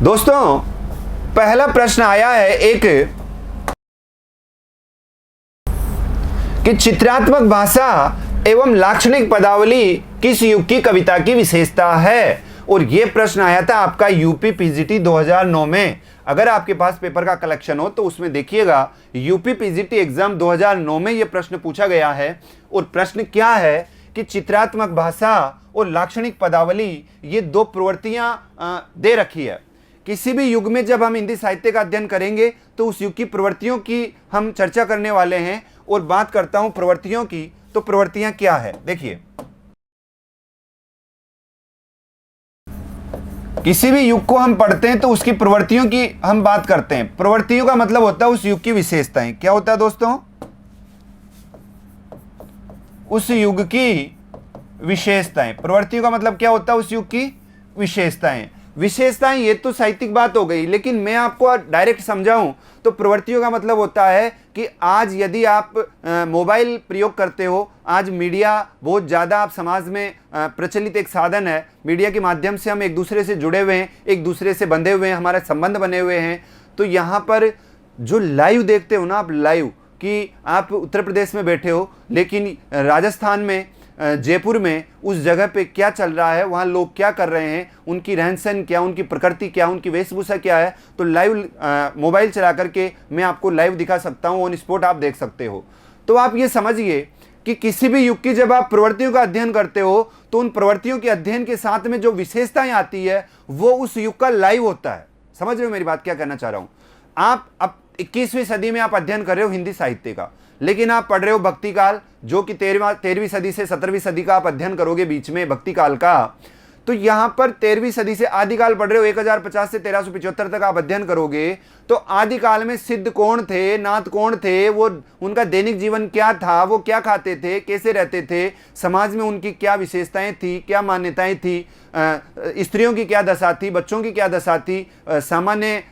दोस्तों, पहला प्रश्न आया है एक कि चित्रात्मक भाषा एवं लाक्षणिक पदावली किस युग की कविता की विशेषता है। और यह प्रश्न आया था आपका यूपी पीजीटी 2009 में। अगर आपके पास पेपर का कलेक्शन हो तो उसमें देखिएगा, यूपी पीजीटी एग्जाम 2009 में यह प्रश्न पूछा गया है। और प्रश्न क्या है कि चित्रात्मक भाषा और लाक्षणिक पदावली ये दो प्रवृत्तियां दे रखी है। किसी भी युग में जब हम हिंदी साहित्य का अध्ययन करेंगे तो उस युग की प्रवृत्तियों की हम चर्चा करने वाले हैं। और बात करता हूं प्रवृत्तियों की, तो प्रवृत्तियां क्या है देखिए। किसी भी युग को हम पढ़ते हैं तो उसकी प्रवृत्तियों की हम बात करते हैं। प्रवृत्तियों का मतलब होता है उस युग की विशेषताएं। क्या होता है दोस्तों? उस युग की विशेषताएं। प्रवृत्तियों का मतलब क्या होता है? उस युग की विशेषताएं। विशेषताएं ये तो साहित्यिक बात हो गई, लेकिन मैं आपको डायरेक्ट समझाऊं तो प्रवृत्तियों का मतलब होता है कि आज यदि आप मोबाइल प्रयोग करते हो, आज मीडिया बहुत ज़्यादा आप समाज में प्रचलित एक साधन है। मीडिया के माध्यम से हम एक दूसरे से जुड़े हुए हैं, एक दूसरे से बंधे हुए हैं, हमारे संबंध बने हुए हैं। तो यहाँ पर जो लाइव देखते हो ना आप, लाइव कि आप उत्तर प्रदेश में बैठे हो लेकिन राजस्थान में, जयपुर में उस जगह पे क्या चल रहा है, वहाँ लोग क्या कर रहे हैं, उनकी रहन सहन क्या, उनकी प्रकृति क्या, उनकी वेशभूषा क्या है, तो लाइव मोबाइल चला करके मैं आपको लाइव दिखा सकता हूँ, ऑन स्पॉट आप देख सकते हो। तो आप ये समझिए कि किसी भी युग की जब आप प्रवृत्तियों का अध्ययन करते हो तो उन प्रवृत्तियों के अध्ययन के साथ में जो विशेषताएं आती है वो उस युग का लाइव होता है। समझ रहे हो मेरी बात क्या कहना चाह रहा हूँ? आप अब 21वीं सदी में आप अध्ययन कर रहे हो हिंदी साहित्य का, लेकिन आप पढ़ रहे हो भक्ति काल, जो कि 13वीं सदी से 17वीं सदी का आप अध्ययन करोगे बीच में भक्ति काल का। तो यहाँ पर 13वीं सदी से आदिकाल पढ़ रहे हो, 1050 से 1375 तक आप अध्ययन करोगे। तो आदिकाल में सिद्ध कौन थे, नाथ कौन थे, वो उनका दैनिक जीवन क्या था, वो क्या खाते थे, कैसे रहते थे, समाज में उनकी क्या विशेषताएं थी, क्या मान्यताएं थी, स्त्रियों की क्या दशा थी, बच्चों की क्या दशा थी, सामान्य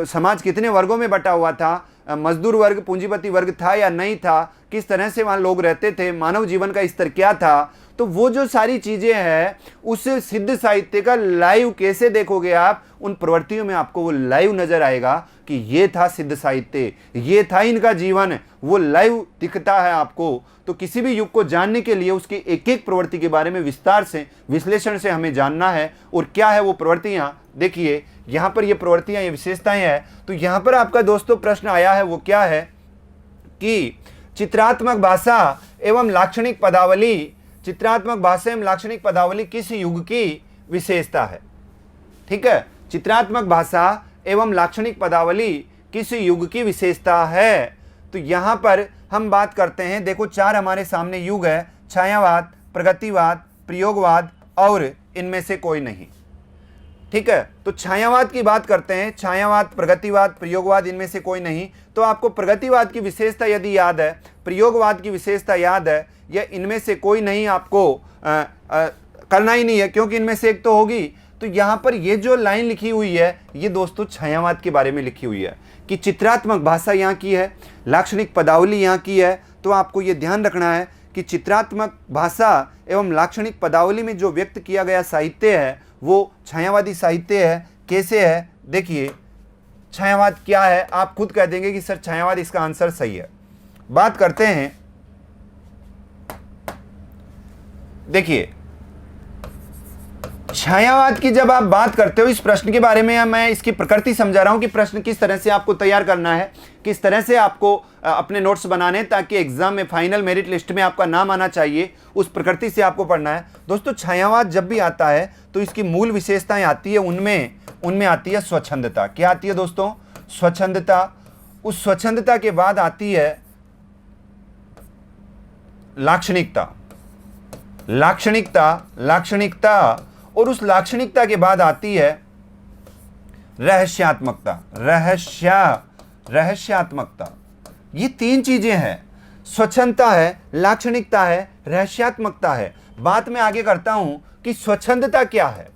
समाज कितने वर्गों में बटा हुआ था, मजदूर वर्ग पूंजीपति वर्ग था या नहीं था, किस तरह से वहाँ लोग रहते थे, मानव जीवन का स्तर क्या था। तो वो जो सारी चीज़ें हैं उस सिद्ध साहित्य का लाइव कैसे देखोगे आप, उन प्रवृत्तियों में आपको वो लाइव नजर आएगा कि ये था सिद्ध साहित्य, ये था इनका जीवन, वो लाइव दिखता है आपको। तो किसी भी युग को जानने के लिए उसकी एक एक प्रवृत्ति के बारे में विस्तार से विश्लेषण से हमें जानना है। और क्या है वो प्रवृत्तियाँ, देखिए यहाँ पर ये प्रवृत्तियाँ, ये विशेषताएं हैं। तो यहाँ पर आपका दोस्तों प्रश्न आया है वो क्या है कि चित्रात्मक भाषा एवं लाक्षणिक पदावली, चित्रात्मक भाषा एवं लाक्षणिक पदावली किस युग की विशेषता है। ठीक है, चित्रात्मक भाषा एवं लाक्षणिक पदावली किस युग की विशेषता है। तो यहाँ पर हम बात करते हैं, देखो 4 हमारे सामने युग है, छायावाद, प्रगतिवाद, प्रयोगवाद और इनमें से कोई नहीं। ठीक है, तो छायावाद की बात करते हैं, छायावाद, प्रगतिवाद, प्रयोगवाद, इनमें से कोई नहीं। तो आपको प्रगतिवाद की विशेषता यदि याद है, प्रयोगवाद की विशेषता याद है, या इनमें से कोई नहीं आपको करना ही नहीं है, क्योंकि इनमें से एक तो होगी। तो यहाँ पर ये जो लाइन लिखी हुई है ये दोस्तों छायावाद के बारे में लिखी हुई है कि चित्रात्मक भाषा यहाँ की है, लाक्षणिक पदावली यहाँ की है। तो आपको ये ध्यान रखना है कि चित्रात्मक भाषा एवं लाक्षणिक पदावली में जो व्यक्त किया गया साहित्य है वो छायावादी साहित्य है। कैसे है देखिए, छायावाद क्या है आप खुद कह देंगे कि सर छायावाद इसका आंसर सही है। बात करते हैं, देखिए छायावाद की जब आप बात करते हो, इस प्रश्न के बारे में मैं इसकी प्रकृति समझा रहा हूं कि प्रश्न किस तरह से आपको तैयार करना है, किस तरह से आपको अपने नोट्स बनाने ताकि एग्जाम में फाइनल मेरिट लिस्ट में आपका नाम आना चाहिए, उस प्रकृति से आपको पढ़ना है। दोस्तों छायावाद जब भी आता है तो इसकी मूल विशेषताएं आती है, उनमें आती है स्वच्छंदता। क्या आती है दोस्तों? स्वच्छंदता। उस स्वच्छंदता के बाद आती है लाक्षणिकता, लाक्षणिकता, और उस लाक्षणिकता के बाद आती है रहस्यात्मकता, रहस्यात्मकता। ये 3 चीजें हैं, स्वच्छंदता है, लाक्षणिकता है, रहस्यात्मकता है। बात मैं आगे करता हूं कि स्वच्छंदता क्या है,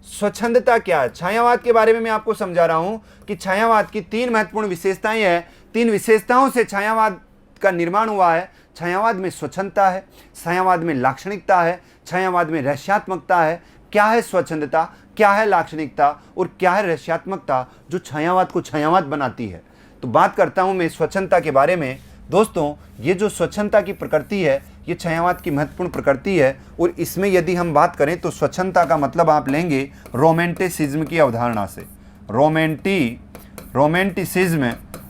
स्वच्छंदता क्या है। छायावाद के बारे में मैं आपको समझा रहा हूं कि छायावाद की 3 महत्वपूर्ण विशेषताएं हैं, 3 विशेषताओं से छायावाद का निर्माण हुआ है। छायावाद में स्वच्छंदता है, छायावाद में लाक्षणिकता है, छायावाद में रहस्यात्मकता है। क्या है स्वच्छंदता, क्या है लाक्षणिकता और क्या है रहस्यात्मकता जो छायावाद को छायावाद बनाती है। तो बात करता हूं मैं स्वच्छंदता के बारे में। दोस्तों, ये जो स्वच्छंदता की प्रकृति है ये छायावाद की महत्वपूर्ण प्रकृति है, और इसमें यदि हम बात करें तो स्वच्छंदता का मतलब आप लेंगे रोमेंटिसिज्म की अवधारणा से।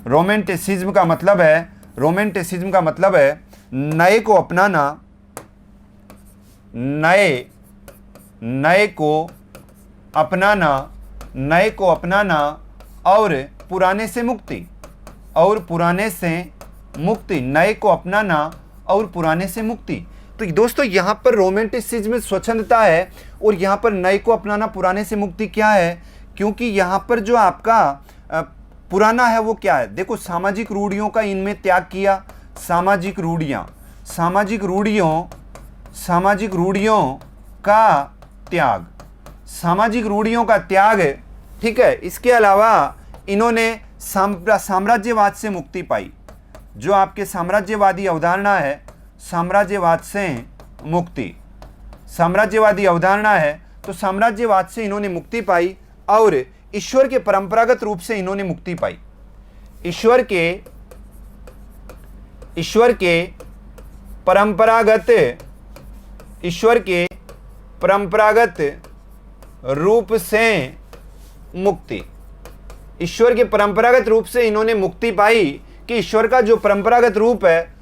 रोमेंटिसिज्म का मतलब है नए को अपनाना, नए को अपनाना और पुराने से मुक्ति, नए को अपनाना और पुराने से मुक्ति। तो दोस्तों यहाँ पर रोमेंटिसिज्म में स्वच्छंदता है और यहाँ पर नए को अपनाना, पुराने से मुक्ति क्या है? क्योंकि यहाँ पर जो आपका पुराना है वो क्या है? देखो, सामाजिक रूढ़ियों का इनमें त्याग किया। सामाजिक रूढ़ियों का त्याग, ठीक है। इसके अलावा इन्होंने साम्राज्यवाद से मुक्ति पाई। जो आपके साम्राज्यवादी अवधारणा है, साम्राज्यवादी अवधारणा है, तो साम्राज्यवाद से इन्होंने मुक्ति पाई और ईश्वर के परंपरागत रूप से इन्होंने मुक्ति पाई। ईश्वर के परंपरागत रूप से मुक्ति, ईश्वर के परंपरागत रूप से इन्होंने मुक्ति पाई कि ईश्वर का जो परंपरागत रूप है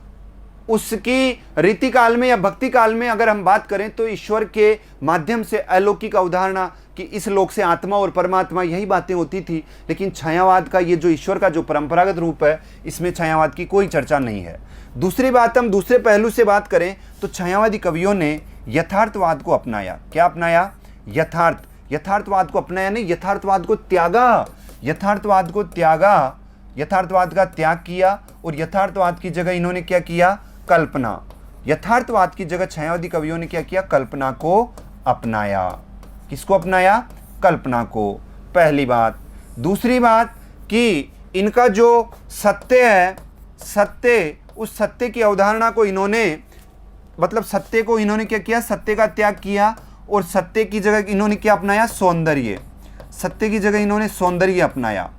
उसकी रीति काल में या भक्ति काल में अगर हम बात करें तो ईश्वर के माध्यम से अलौकिक अवधारणा कि इस लोक से आत्मा और परमात्मा, यही बातें होती थी। लेकिन छायावाद का ये जो ईश्वर का जो परंपरागत रूप है इसमें छायावाद की कोई चर्चा नहीं है। दूसरी बात, हम दूसरे पहलू से बात करें तो छायावादी कवियों ने यथार्थवाद को अपनाया। क्या अपनाया? यथार्थवाद को अपनाया, नहीं, यथार्थवाद का त्याग किया और यथार्थवाद की जगह इन्होंने क्या किया? कल्पना। यथार्थवाद की जगह छायावादी कवियों ने क्या किया? कल्पना को अपनाया। किसको अपनाया? कल्पना को, पहली बात। दूसरी बात कि इनका जो सत्य है, उस सत्य की अवधारणा को इन्होंने, मतलब सत्य को इन्होंने क्या किया? सत्य का त्याग किया और सत्य की जगह इन्होंने क्या अपनाया? सौंदर्य। सत्य की जगह इन्होंने सौंदर्य अपनाया।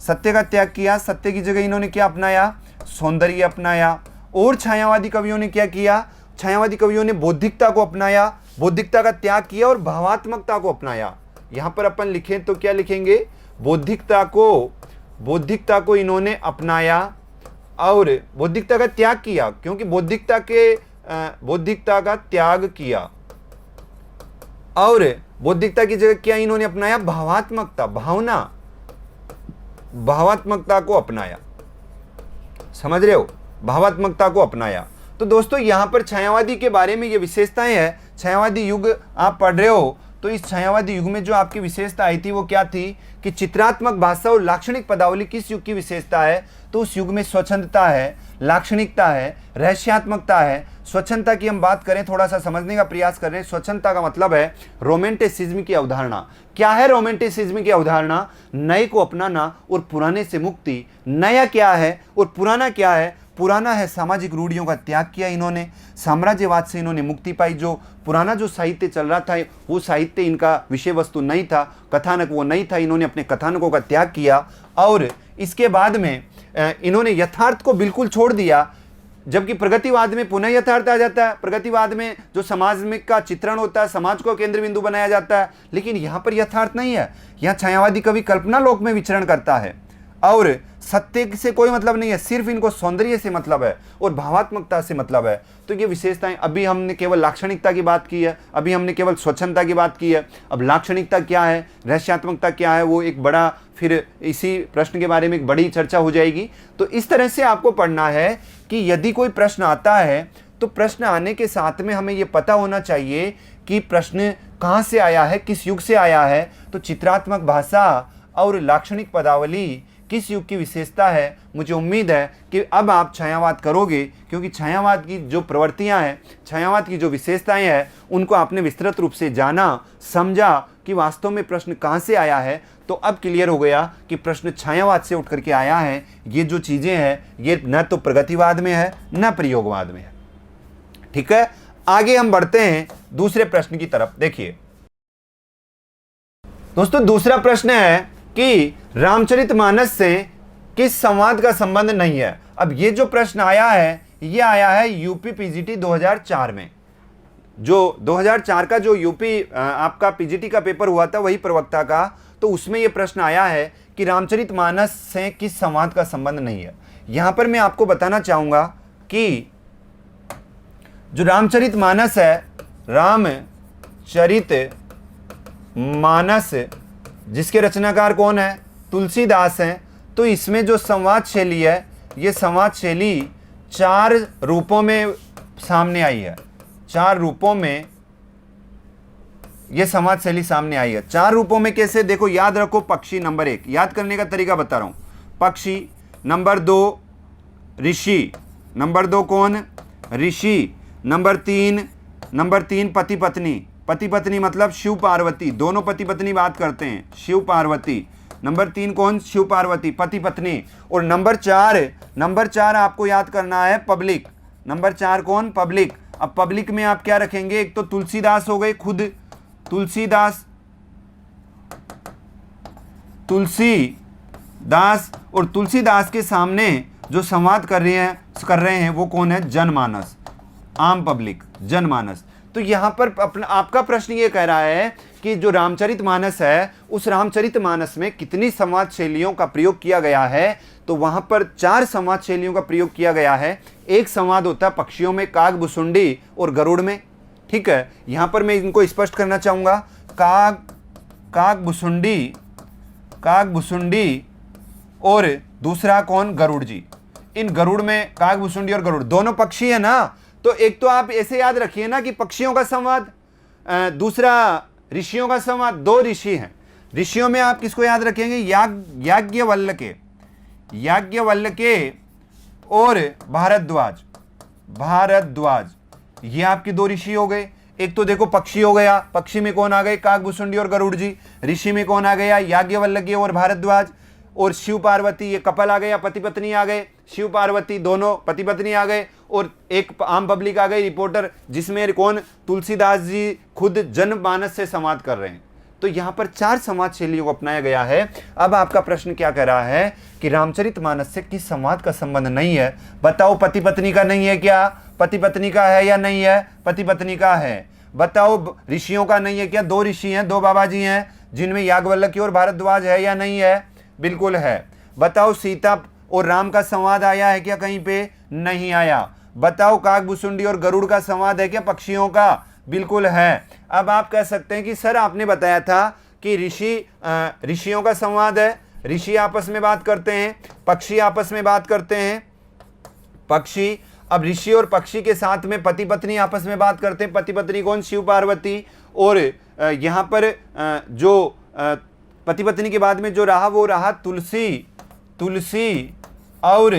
सत्य का त्याग किया, सत्य की जगह इन्होंने क्या अपनाया? सौंदर्य अपनाया। और छायावादी कवियों ने क्या किया? छायावादी कवियों ने बौद्धिकता को अपनाया, बौद्धिकता का त्याग किया और भावात्मकता को अपनाया। यहां पर अपन लिखें तो क्या लिखेंगे? बौद्धिकता को इन्होंने अपनाया और बौद्धिकता का त्याग किया, क्योंकि बौद्धिकता का त्याग किया और बौद्धिकता की जगह क्या इन्होंने अपनाया? भावात्मकता को अपनाया। समझ रहे हो? भावात्मकता को अपनाया। तो दोस्तों यहां पर छायावादी के बारे में ये विशेषताएं हैं। छायावादी युग आप पढ़ रहे हो तो इस छायावादी युग में जो आपकी विशेषता आई थी वो क्या थी कि चित्रात्मक भाषा और लाक्षणिक पदावली किस युग की विशेषता है? तो उस युग में स्वच्छंदता है, लाक्षणिकता है, रहस्यात्मकता है। स्वच्छंदता की हम बात करें, थोड़ा सा समझने का प्रयास कर रहे हैं। स्वच्छंदता का मतलब है रोमेंटिसिज्म की अवधारणा। क्या है रोमेंटिसिज्म की अवधारणा? नए को अपनाना और पुराने से मुक्ति। नया क्या है और पुराना क्या है? पुराना है सामाजिक रूढ़ियों का त्याग किया इन्होंने, साम्राज्यवाद से इन्होंने मुक्ति पाई। जो पुराना जो साहित्य चल रहा था वो साहित्य इनका विषय वस्तु नहीं था, कथानक वो नहीं था, इन्होंने अपने कथानकों का त्याग किया और इसके बाद में इन्होंने यथार्थ को बिल्कुल छोड़ दिया। जबकि प्रगतिवाद में पुनः यथार्थ आ जाता है। प्रगतिवाद में जो समाज में का चित्रण होता है, समाज को केंद्र बिंदु बनाया जाता है, लेकिन यहाँ पर यथार्थ नहीं है। यहाँ छायावादी कवि कल्पना लोक में विचरण करता है और सत्य से कोई मतलब नहीं है, सिर्फ इनको सौंदर्य से मतलब है और भावात्मकता से मतलब है। तो ये विशेषताएं, अभी हमने केवल लाक्षणिकता की बात की है, अभी हमने केवल स्वच्छंदता की बात की है। अब लाक्षणिकता क्या है, रहस्यात्मकता क्या है, वो एक बड़ा, फिर इसी प्रश्न के बारे में एक बड़ी चर्चा हो जाएगी। तो इस तरह से आपको पढ़ना है कि यदि कोई प्रश्न आता है तो प्रश्न आने के साथ में हमें ये पता होना चाहिए कि प्रश्न कहाँ से आया है, किस युग से आया है। तो चित्रात्मक भाषा और लाक्षणिक पदावली किस युग की विशेषता है। मुझे उम्मीद है कि अब आप छायावाद करोगे, क्योंकि छायावाद की जो प्रवृत्तियां हैं, छायावाद की जो विशेषताएं हैं, उनको आपने विस्तृत रूप से जाना, समझा कि वास्तव में प्रश्न कहाँ से आया है। तो अब क्लियर हो गया कि प्रश्न छायावाद से उठ करके आया है। ये जो चीज़ें हैं ये न तो प्रगतिवाद में है न प्रयोगवाद में है। ठीक है, आगे हम बढ़ते हैं दूसरे प्रश्न की तरफ। देखिए, दोस्तों दूसरा प्रश्न है कि रामचरितमानस से किस संवाद का संबंध नहीं है। अब ये जो प्रश्न आया है ये आया है यूपी पीजीटी 2004 में। जो 2004 का जो यूपी आपका पीजीटी का पेपर हुआ था वही प्रवक्ता का, तो उसमें ये प्रश्न आया है कि रामचरितमानस से किस संवाद का संबंध नहीं है। यहां पर मैं आपको बताना चाहूंगा कि जो रामचरितमानस है, रामचरितमानस जिसके रचनाकार कौन है, तुलसीदास हैं, तो इसमें जो संवाद शैली है ये संवाद शैली 4 रूपों में सामने आई है। 4 रूपों में ये संवाद शैली सामने आई है। 4 रूपों में कैसे, देखो याद रखो। पक्षी नंबर 1, याद करने का तरीका बता रहा हूं। पक्षी नंबर 2, ऋषि नंबर 2 कौन, ऋषि नंबर 3 पति पत्नी। पति पत्नी मतलब शिव पार्वती, दोनों पति पत्नी बात करते हैं, शिव पार्वती। नंबर 3 कौन, शिव पार्वती, पति पत्नी। और नंबर 4 आपको याद करना है पब्लिक। नंबर 4 कौन, पब्लिक। अब पब्लिक में आप क्या रखेंगे, एक तो तुलसीदास हो गए, खुद तुलसीदास और तुलसीदास के सामने जो संवाद कर रहे हैं वो कौन है, जनमानस, आम पब्लिक, जनमानस। तो यहां पर आपका प्रश्न ये कह रहा है कि जो रामचरितमानस है उस रामचरितमानस में कितनी संवाद शैलियों का प्रयोग किया गया है, तो वहां पर 4 संवाद शैलियों का प्रयोग किया गया है। एक संवाद होता है पक्षियों में, काग, भुसुंडी और गरुड़ में। ठीक है, यहां पर मैं इनको स्पष्ट करना चाहूंगा। काग भुसुंडी और दूसरा कौन, गरुड़ जी। इन गरुड़ में काग, भुसुंडी और गरुड़ दोनों पक्षी है ना, तो एक तो आप ऐसे याद रखिए ना कि पक्षियों का संवाद, दूसरा ऋषियों का संवाद। 2 ऋषि हैं। ऋषियों में आप किसको याद रखेंगे, याज्ञवल्क्य और भारद्वाज। ये आपके 2 ऋषि हो गए। एक तो देखो पक्षी हो गया, पक्षी में कौन आ गए, काग, भुसुंडी और गरुड़ जी। ऋषि में कौन आ गया, याज्ञवल्क्य और भारद्वाज। और शिव पार्वती, ये कपल आ गया, पति पत्नी आ गए, शिव पार्वती दोनों पति पत्नी आ गए। और एक आम पब्लिक आ गई, रिपोर्टर, जिसमें कौन, तुलसीदास जी खुद जनमानस से संवाद कर रहे हैं। तो यहाँ पर 4 संवाद शैलियों को अपनाया गया है। अब आपका प्रश्न क्या कह रहा है कि रामचरितमानस से किस संवाद का संबंध नहीं है। बताओ, पति पत्नी का नहीं है क्या, पति पत्नी का है या नहीं है, पति पत्नी का है। बताओ, ऋषियों का नहीं है क्या, 2 ऋषि हैं, 2 बाबा जी हैं, जिनमें याज्ञवल्क्य और भारद्वाज है या नहीं है, बिल्कुल है। बताओ, सीता और राम का संवाद आया है क्या कहीं पे, नहीं आया। बताओ, काग, भुसुंडी और गरुड़ का संवाद है क्या पक्षियों का, बिल्कुल है। अब आप कह सकते हैं कि सर आपने बताया था कि ऋषियों का संवाद है, ऋषि आपस में बात करते हैं, पक्षी आपस में बात करते हैं, पक्षी। अब ऋषि और पक्षी के साथ में पति पत्नी आपस में बात करते हैं, पति पत्नी कौन, शिव पार्वती। और यहाँ पर जो पति पत्नी के बाद में जो रहा वो रहा तुलसी और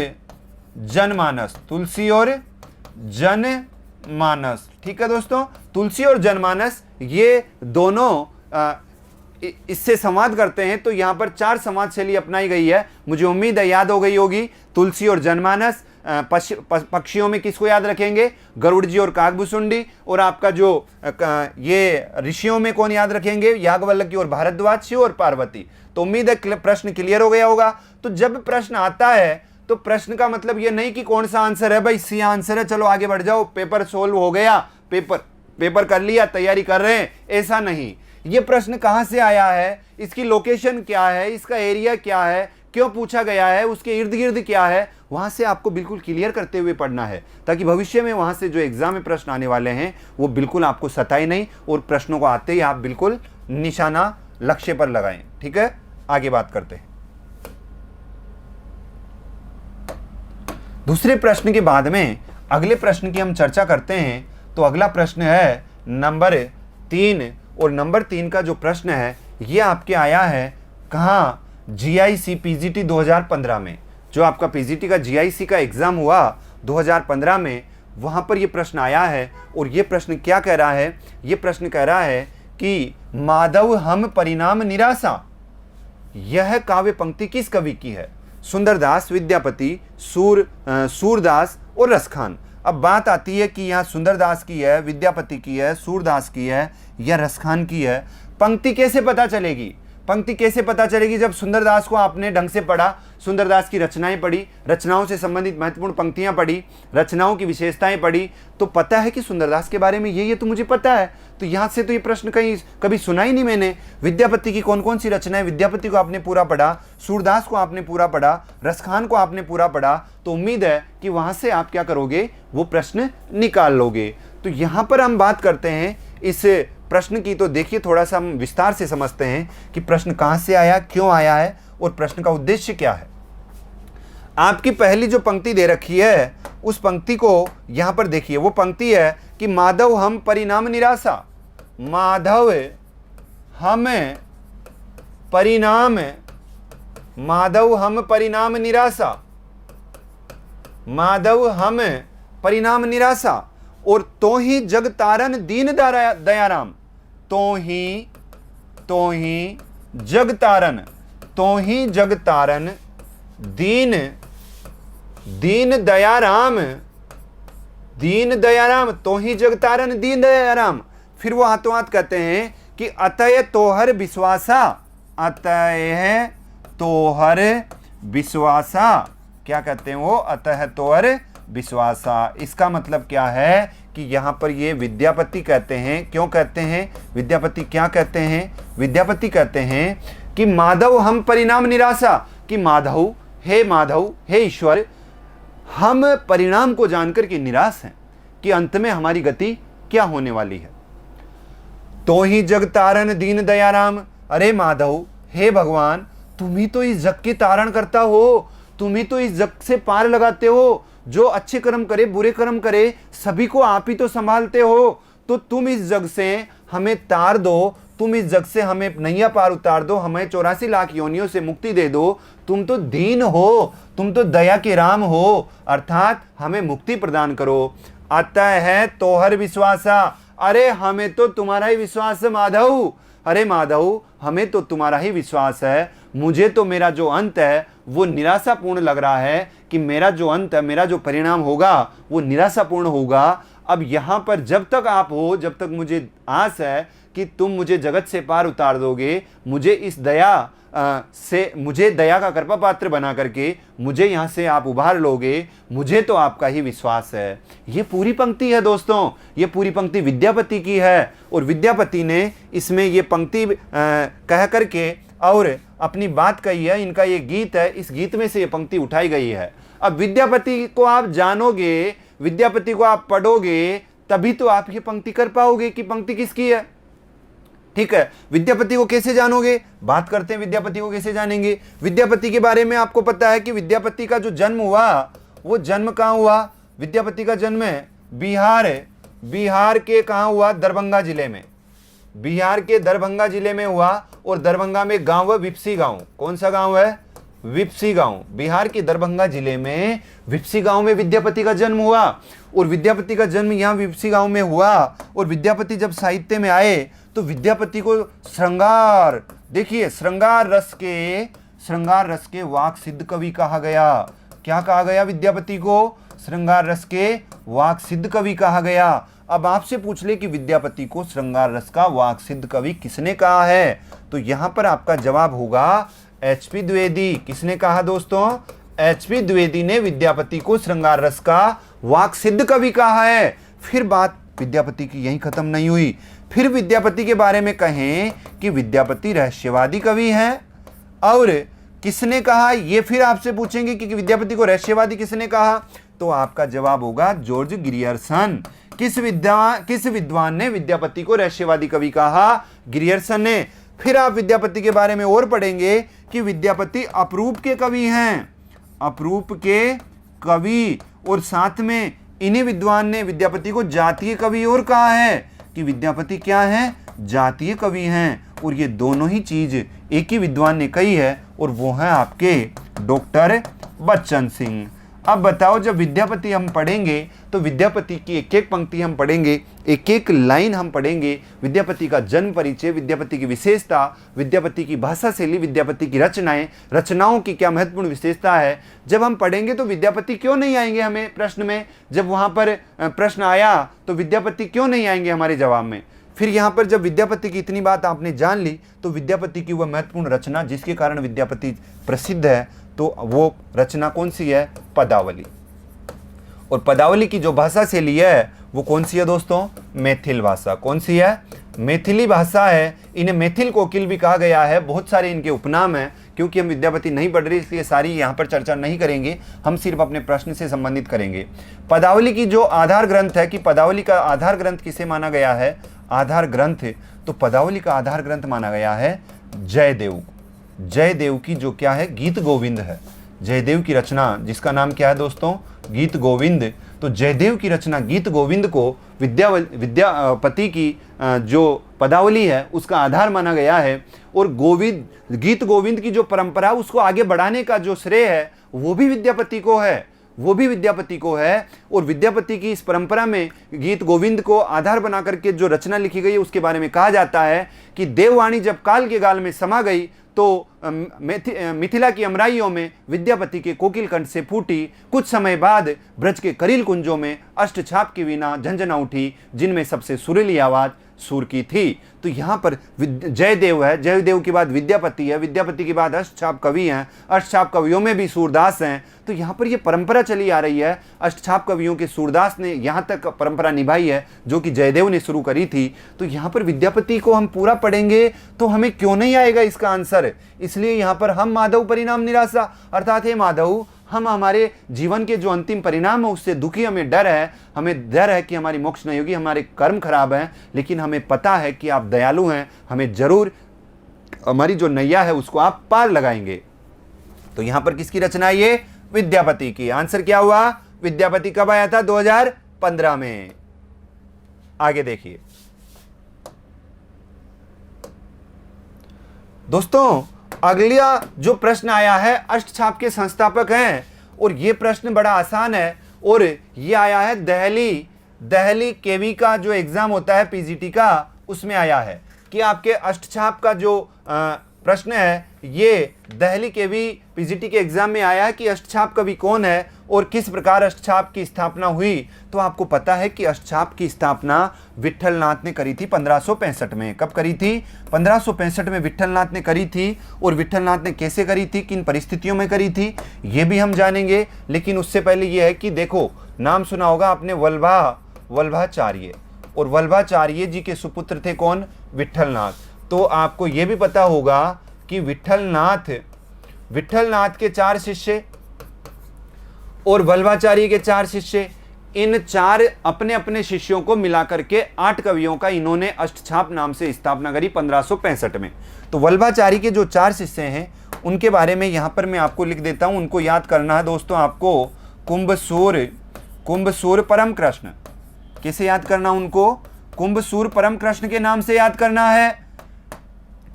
जनमानस, तुलसी और जनमानस। ठीक है दोस्तों, तुलसी और जनमानस ये दोनों इससे संवाद करते हैं। तो यहाँ पर 4 संवाद शैली अपनाई गई है। मुझे उम्मीद है याद हो गई होगी। तुलसी और जनमानस। पक्षियों में किसको याद रखेंगे, गरुड़ जी और काग, भुसुंडी। और आपका जो ये ऋषियों में कौन याद रखेंगे, याज्ञवल्क्य और भारद्वाज, शिव और पार्वती। तो उम्मीद है प्रश्न क्लियर हो गया होगा। तो जब प्रश्न आता है तो प्रश्न का मतलब ये नहीं कि कौन सा आंसर है, भाई सी आंसर है, चलो आगे बढ़ जाओ, पेपर सोल्व हो गया, पेपर कर लिया, तैयारी कर रहे हैं, ऐसा नहीं। ये प्रश्न कहाँ से आया है, इसकी लोकेशन क्या है, इसका एरिया क्या है, क्यों पूछा गया है, उसके इर्द गिर्द क्या है, वहां से आपको बिल्कुल क्लियर करते हुए पढ़ना है, ताकि भविष्य में वहां से जो एग्जाम में प्रश्न आने वाले हैं वो बिल्कुल आपको सताए नहीं और प्रश्नों को आते ही आप बिल्कुल निशाना लक्ष्य पर लगाएं। ठीक है, आगे बात करते हैं। दूसरे प्रश्न के बाद में अगले प्रश्न की हम चर्चा करते हैं। तो अगला प्रश्न है नंबर 3। और नंबर 3 का जो प्रश्न है ये आपके आया है कहाँ, जीआईसी पीजीटी 2015 में। जो आपका पीजीटी का जीआईसी का एग्जाम हुआ 2015 में, वहाँ पर ये प्रश्न आया है। और ये प्रश्न क्या कह रहा है, ये प्रश्न कह रहा है कि माधव हम परिणाम निराशा, यह काव्य पंक्ति किस कवि की है। सुंदरदास, विद्यापति, सूरदास और रसखान। अब बात आती है कि यहाँ सुंदरदास की है, विद्यापति की है, सूरदास की है या रसखान की है। पंक्ति कैसे पता चलेगी, पंक्ति कैसे पता चलेगी? जब सुंदरदास को आपने ढंग से पढ़ा, सुंदरदास की रचनाएं पढ़ी, रचनाओं से संबंधित महत्वपूर्ण पंक्तियां पढ़ी, रचनाओं की विशेषताएं पढ़ी, तो पता है कि सुंदरदास के बारे में ये तो मुझे पता है। तो यहाँ से तो ये प्रश्न कहीं कभी सुना ही नहीं मैंने। विद्यापति की कौन कौन सी रचनाएं, विद्यापति को आपने पूरा पढ़ा, सूरदास को आपने पूरा पढ़ा, रसखान को आपने पूरा पढ़ा, तो उम्मीद है कि वहाँ से आप क्या करोगे, वो प्रश्न निकाल लोगे। तो यहाँ पर हम बात करते हैं इस प्रश्न की, तो देखिए थोड़ा सा हम विस्तार से समझते हैं कि प्रश्न कहाँ से आया, क्यों आया है और प्रश्न का उद्देश्य क्या है। आपकी पहली जो पंक्ति दे रखी है उस पंक्ति को यहाँ पर देखिए। वो पंक्ति है कि माधव हम परिणाम निराशा, माधव हम परिणाम, माधव हम परिणाम निराशा, माधव हम परिणाम निराशा, और तो ही जग तारन दीन दयाराम, तो ही जग तारन, तो ही जग तारन दीन दयाराम, दीन दयाराम, तो ही जग तारन दीन दयाराम। फिर वो हाथों हाथ कहते हैं कि अतय तोहर विश्वासा, अतय तोहर विश्वासा, क्या कहते हैं वो, अतः तोहर विश्वासा। इसका मतलब क्या है कि यहाँ पर ये विद्यापति कहते हैं। क्यों कहते हैं? विद्यापति क्या कहते हैं? विद्यापति कहते हैं कि माधव हम परिणाम निराशा, कि माधव हे ईश्वर, हम परिणाम को जानकर के निराश हैं कि अंत में हमारी गति क्या होने वाली है। तो ही जग तारण दीन दयाराम, अरे माधव, हे भगवान, तुम ही तो इस जग की तारण करता हो, तुम ही तो इस जग से पार लगाते हो। जो अच्छे कर्म करे बुरे कर्म करे सभी को आप ही तो संभालते हो। तो तुम इस जग से हमें तार दो, तुम इस जग से हमें नैया पार उतार दो, हमें 84 लाख योनियों से मुक्ति दे दो। तुम तो दीन हो, तुम तो दया के राम हो, अर्थात हमें मुक्ति प्रदान करो। अतः है तोहर विश्वासा, अरे हमें तो तुम्हारा ही विश्वास है माधव, अरे माधव हमें तो तुम्हारा ही विश्वास है। मुझे तो मेरा जो अंत है वो निराशापूर्ण लग रहा है कि मेरा जो अंत है, मेरा जो परिणाम होगा वो निराशापूर्ण होगा। अब यहाँ पर जब तक आप हो, जब तक मुझे आस है कि तुम मुझे जगत से पार उतार दोगे, मुझे इस दया से, मुझे दया का कृपा पात्र बना करके मुझे यहाँ से आप उभार लोगे, मुझे तो आपका ही विश्वास है। ये पूरी पंक्ति है दोस्तों, ये पूरी पंक्ति विद्यापति की है, और विद्यापति ने इसमें ये पंक्ति कह करके और अपनी बात कही है। इनका ये गीत है, इस गीत में से ये पंक्ति उठाई गई है। अब विद्यापति को आप जानोगे, विद्यापति को आप पढ़ोगे, तभी तो आप ये पंक्ति कर पाओगे कि पंक्ति किसकी है। ठीक है, विद्यापति को कैसे जानोगे? बात करते हैं विद्यापति को कैसे जानेंगे। विद्यापति के बारे में आपको पता है कि विद्यापति का जो जन्म हुआ वो जन्म कहाँ हुआ? विद्यापति का जन्म बिहार के कहाँ हुआ? दरभंगा जिले में, बिहार के दरभंगा जिले में हुआ। और दरभंगा में गांव है विप्सी गांव। कौन सा गांव है? विप्सी गांव। बिहार के दरभंगा जिले में विप्सी गांव में विद्यापति का जन्म हुआ। और विद्यापति का जन्म यहाँ विप्सी गांव में हुआ। और विद्यापति जब साहित्य में आए तो विद्यापति को श्रृंगार, देखिए श्रृंगार रस के वाक सिद्ध कवि कहा गया। क्या कहा गया? विद्यापति को श्रृंगार रस के वाक सिद्ध कवि कहा गया। अब आपसे पूछ ले कि विद्यापति को श्रृंगार रस का वाक सिद्ध कवि किसने कहा है, तो यहां पर आपका जवाब होगा एचपी द्विवेदी। किसने कहा दोस्तों? एचपी द्विवेदी ने विद्यापति को श्रृंगार रस का वाक सिद्ध कवि कहा है। फिर बात विद्यापति की यहीं खत्म नहीं हुई। फिर विद्यापति के बारे में कहें कि विद्यापति रहस्यवादी कवि हैं। और किसने कहा, ये फिर आपसे पूछेंगे कि विद्यापति को रहस्यवादी किसने कहा, तो आपका जवाब होगा जॉर्ज ग्रियर्सन। किस विद्वान ने विद्यापति को रहस्यवादी कवि कहा? ग्रियर्सन ने। फिर आप विद्यापति के बारे में और पढ़ेंगे कि विद्यापति अपरूप के कवि हैं, अपरूप के कवि। और साथ में इन्हीं विद्वान ने विद्यापति को जातीय कवि और कहा है कि विद्यापति क्या है? जातीय कवि हैं। और ये दोनों ही चीज एक ही विद्वान ने कही है, और वो है आपके डॉक्टर बच्चन सिंह। अब बताओ, जब विद्यापति हम पढ़ेंगे तो विद्यापति की एक एक पंक्ति हम पढ़ेंगे, एक एक लाइन हम पढ़ेंगे। विद्यापति का जन्म परिचय, विद्यापति की विशेषता, विद्यापति की भाषा शैली, विद्यापति की रचनाएं, रचनाओं की क्या महत्वपूर्ण विशेषता है, जब हम पढ़ेंगे तो विद्यापति क्यों नहीं आएंगे हमें प्रश्न में। जब वहाँ पर प्रश्न आया तो विद्यापति क्यों नहीं आएंगे हमारे जवाब में। फिर यहाँ पर जब विद्यापति की इतनी बात आपने जान ली तो विद्यापति की वह महत्वपूर्ण रचना जिसके कारण विद्यापति प्रसिद्ध है, तो वो रचना कौन सी है? पदावली। और पदावली की जो भाषा शैली है वो कौन सी है दोस्तों? मैथिल भाषा। कौन सी है? मैथिली भाषा है। इन्हें मैथिल कोकिल भी कहा गया है। बहुत सारे इनके उपनाम हैं। क्योंकि हम विद्यापति नहीं पढ़ रहे इसलिए सारी यहाँ पर चर्चा नहीं करेंगे, हम सिर्फ अपने प्रश्न से संबंधित करेंगे। पदावली की जो आधार ग्रंथ है कि पदावली का आधार ग्रंथ किसे माना गया है? आधार ग्रंथ, तो पदावली का आधार ग्रंथ माना गया है जयदेव। जयदेव की जो क्या है? गीत गोविंद है। जयदेव की रचना जिसका नाम क्या है दोस्तों? गीत गोविंद। तो जयदेव की रचना गीत गोविंद को विद्यापति की जो पदावली है उसका आधार माना गया है। और गीत गोविंद की जो परंपरा उसको आगे बढ़ाने का जो श्रेय है वो भी विद्यापति को है, वो भी विद्यापति को है। और विद्यापति की इस परंपरा में गीत गोविंद को आधार बना करके जो रचना लिखी गई है उसके बारे में कहा जाता है कि देववाणी जब काल के गाल में समा गई तो मिथिला की अमराइयों में विद्यापति के कोकिल कंठ से फूटी। कुछ समय बाद ब्रज के करील कुंजों में अष्टछाप की वीणा झंझना उठी, जिनमें सबसे सुरीली आवाज सूर की थी। तो यहाँ पर जयदेव है, जयदेव के बाद विद्यापति है, विद्यापति के बाद अष्टछाप कवि हैं, अष्टछाप कवियों में भी सूरदास हैं। तो यहाँ पर ये परंपरा चली आ रही है। अष्टछाप कवियों के सूरदास ने यहाँ तक परंपरा निभाई है जो कि जयदेव ने शुरू करी थी। तो यहाँ पर विद्यापति को हम पूरा पढ़ेंगे तो हमें क्यों नहीं आएगा इसका आंसर। इसलिए यहाँ पर हम माधव परिणाम निराशा, अर्थात हे माधव हम हमारे जीवन के जो अंतिम परिणाम है उससे दुखी, हमें डर है, हमें डर है कि हमारी मोक्ष नहीं होगी, हमारे कर्म खराब हैं, लेकिन हमें पता है कि आप दयालु हैं, हमें जरूर हमारी जो नैया है उसको आप पार लगाएंगे। तो यहां पर किसकी रचना है? ये विद्यापति की। आंसर क्या हुआ? विद्यापति कब आया था? 2015 में। आगे देखिए दोस्तों, अगला जो प्रश्न आया है अष्टछाप के संस्थापक हैं और ये प्रश्न बड़ा आसान है और ये आया है दिल्ली केवी का जो एग्जाम होता है पीजीटी का उसमें आया है कि आपके अष्टछाप का जो प्रश्न है ये दिल्ली केवी पीजीटी के एग्जाम में आया है कि अष्टछाप कवि कौन है और किस प्रकार अष्टछाप की स्थापना हुई। तो आपको पता है कि अष्टछाप की स्थापना विट्ठलनाथ ने करी थी 1565 में। कब करी थी? 1565 में विट्ठलनाथ ने करी थी। और विट्ठलनाथ ने कैसे करी थी, किन परिस्थितियों में करी थी, ये भी हम जानेंगे। लेकिन उससे पहले ये है कि देखो, नाम सुना होगा आपने वल्भाचार्य, और वल्भाचार्य जी के सुपुत्र थे कौन? विट्ठलनाथ। तो आपको ये भी पता होगा कि विट्ठलनाथ के 4 शिष्य और वल्भाचार्य के 4 शिष्य, इन 4 अपने अपने शिष्यों को मिलाकर के 8 कवियों का इन्होंने अष्टछाप नाम से स्थापना करी 1565 में। तो वल्भाचार्य के जो 4 शिष्य हैं उनके बारे में यहां पर मैं आपको लिख देता हूं। उनको याद करना है दोस्तों आपको। कुंभसूर परम कृष्ण। कैसे याद करना उनको? कुंभसूर परम कृष्ण के नाम से याद करना है।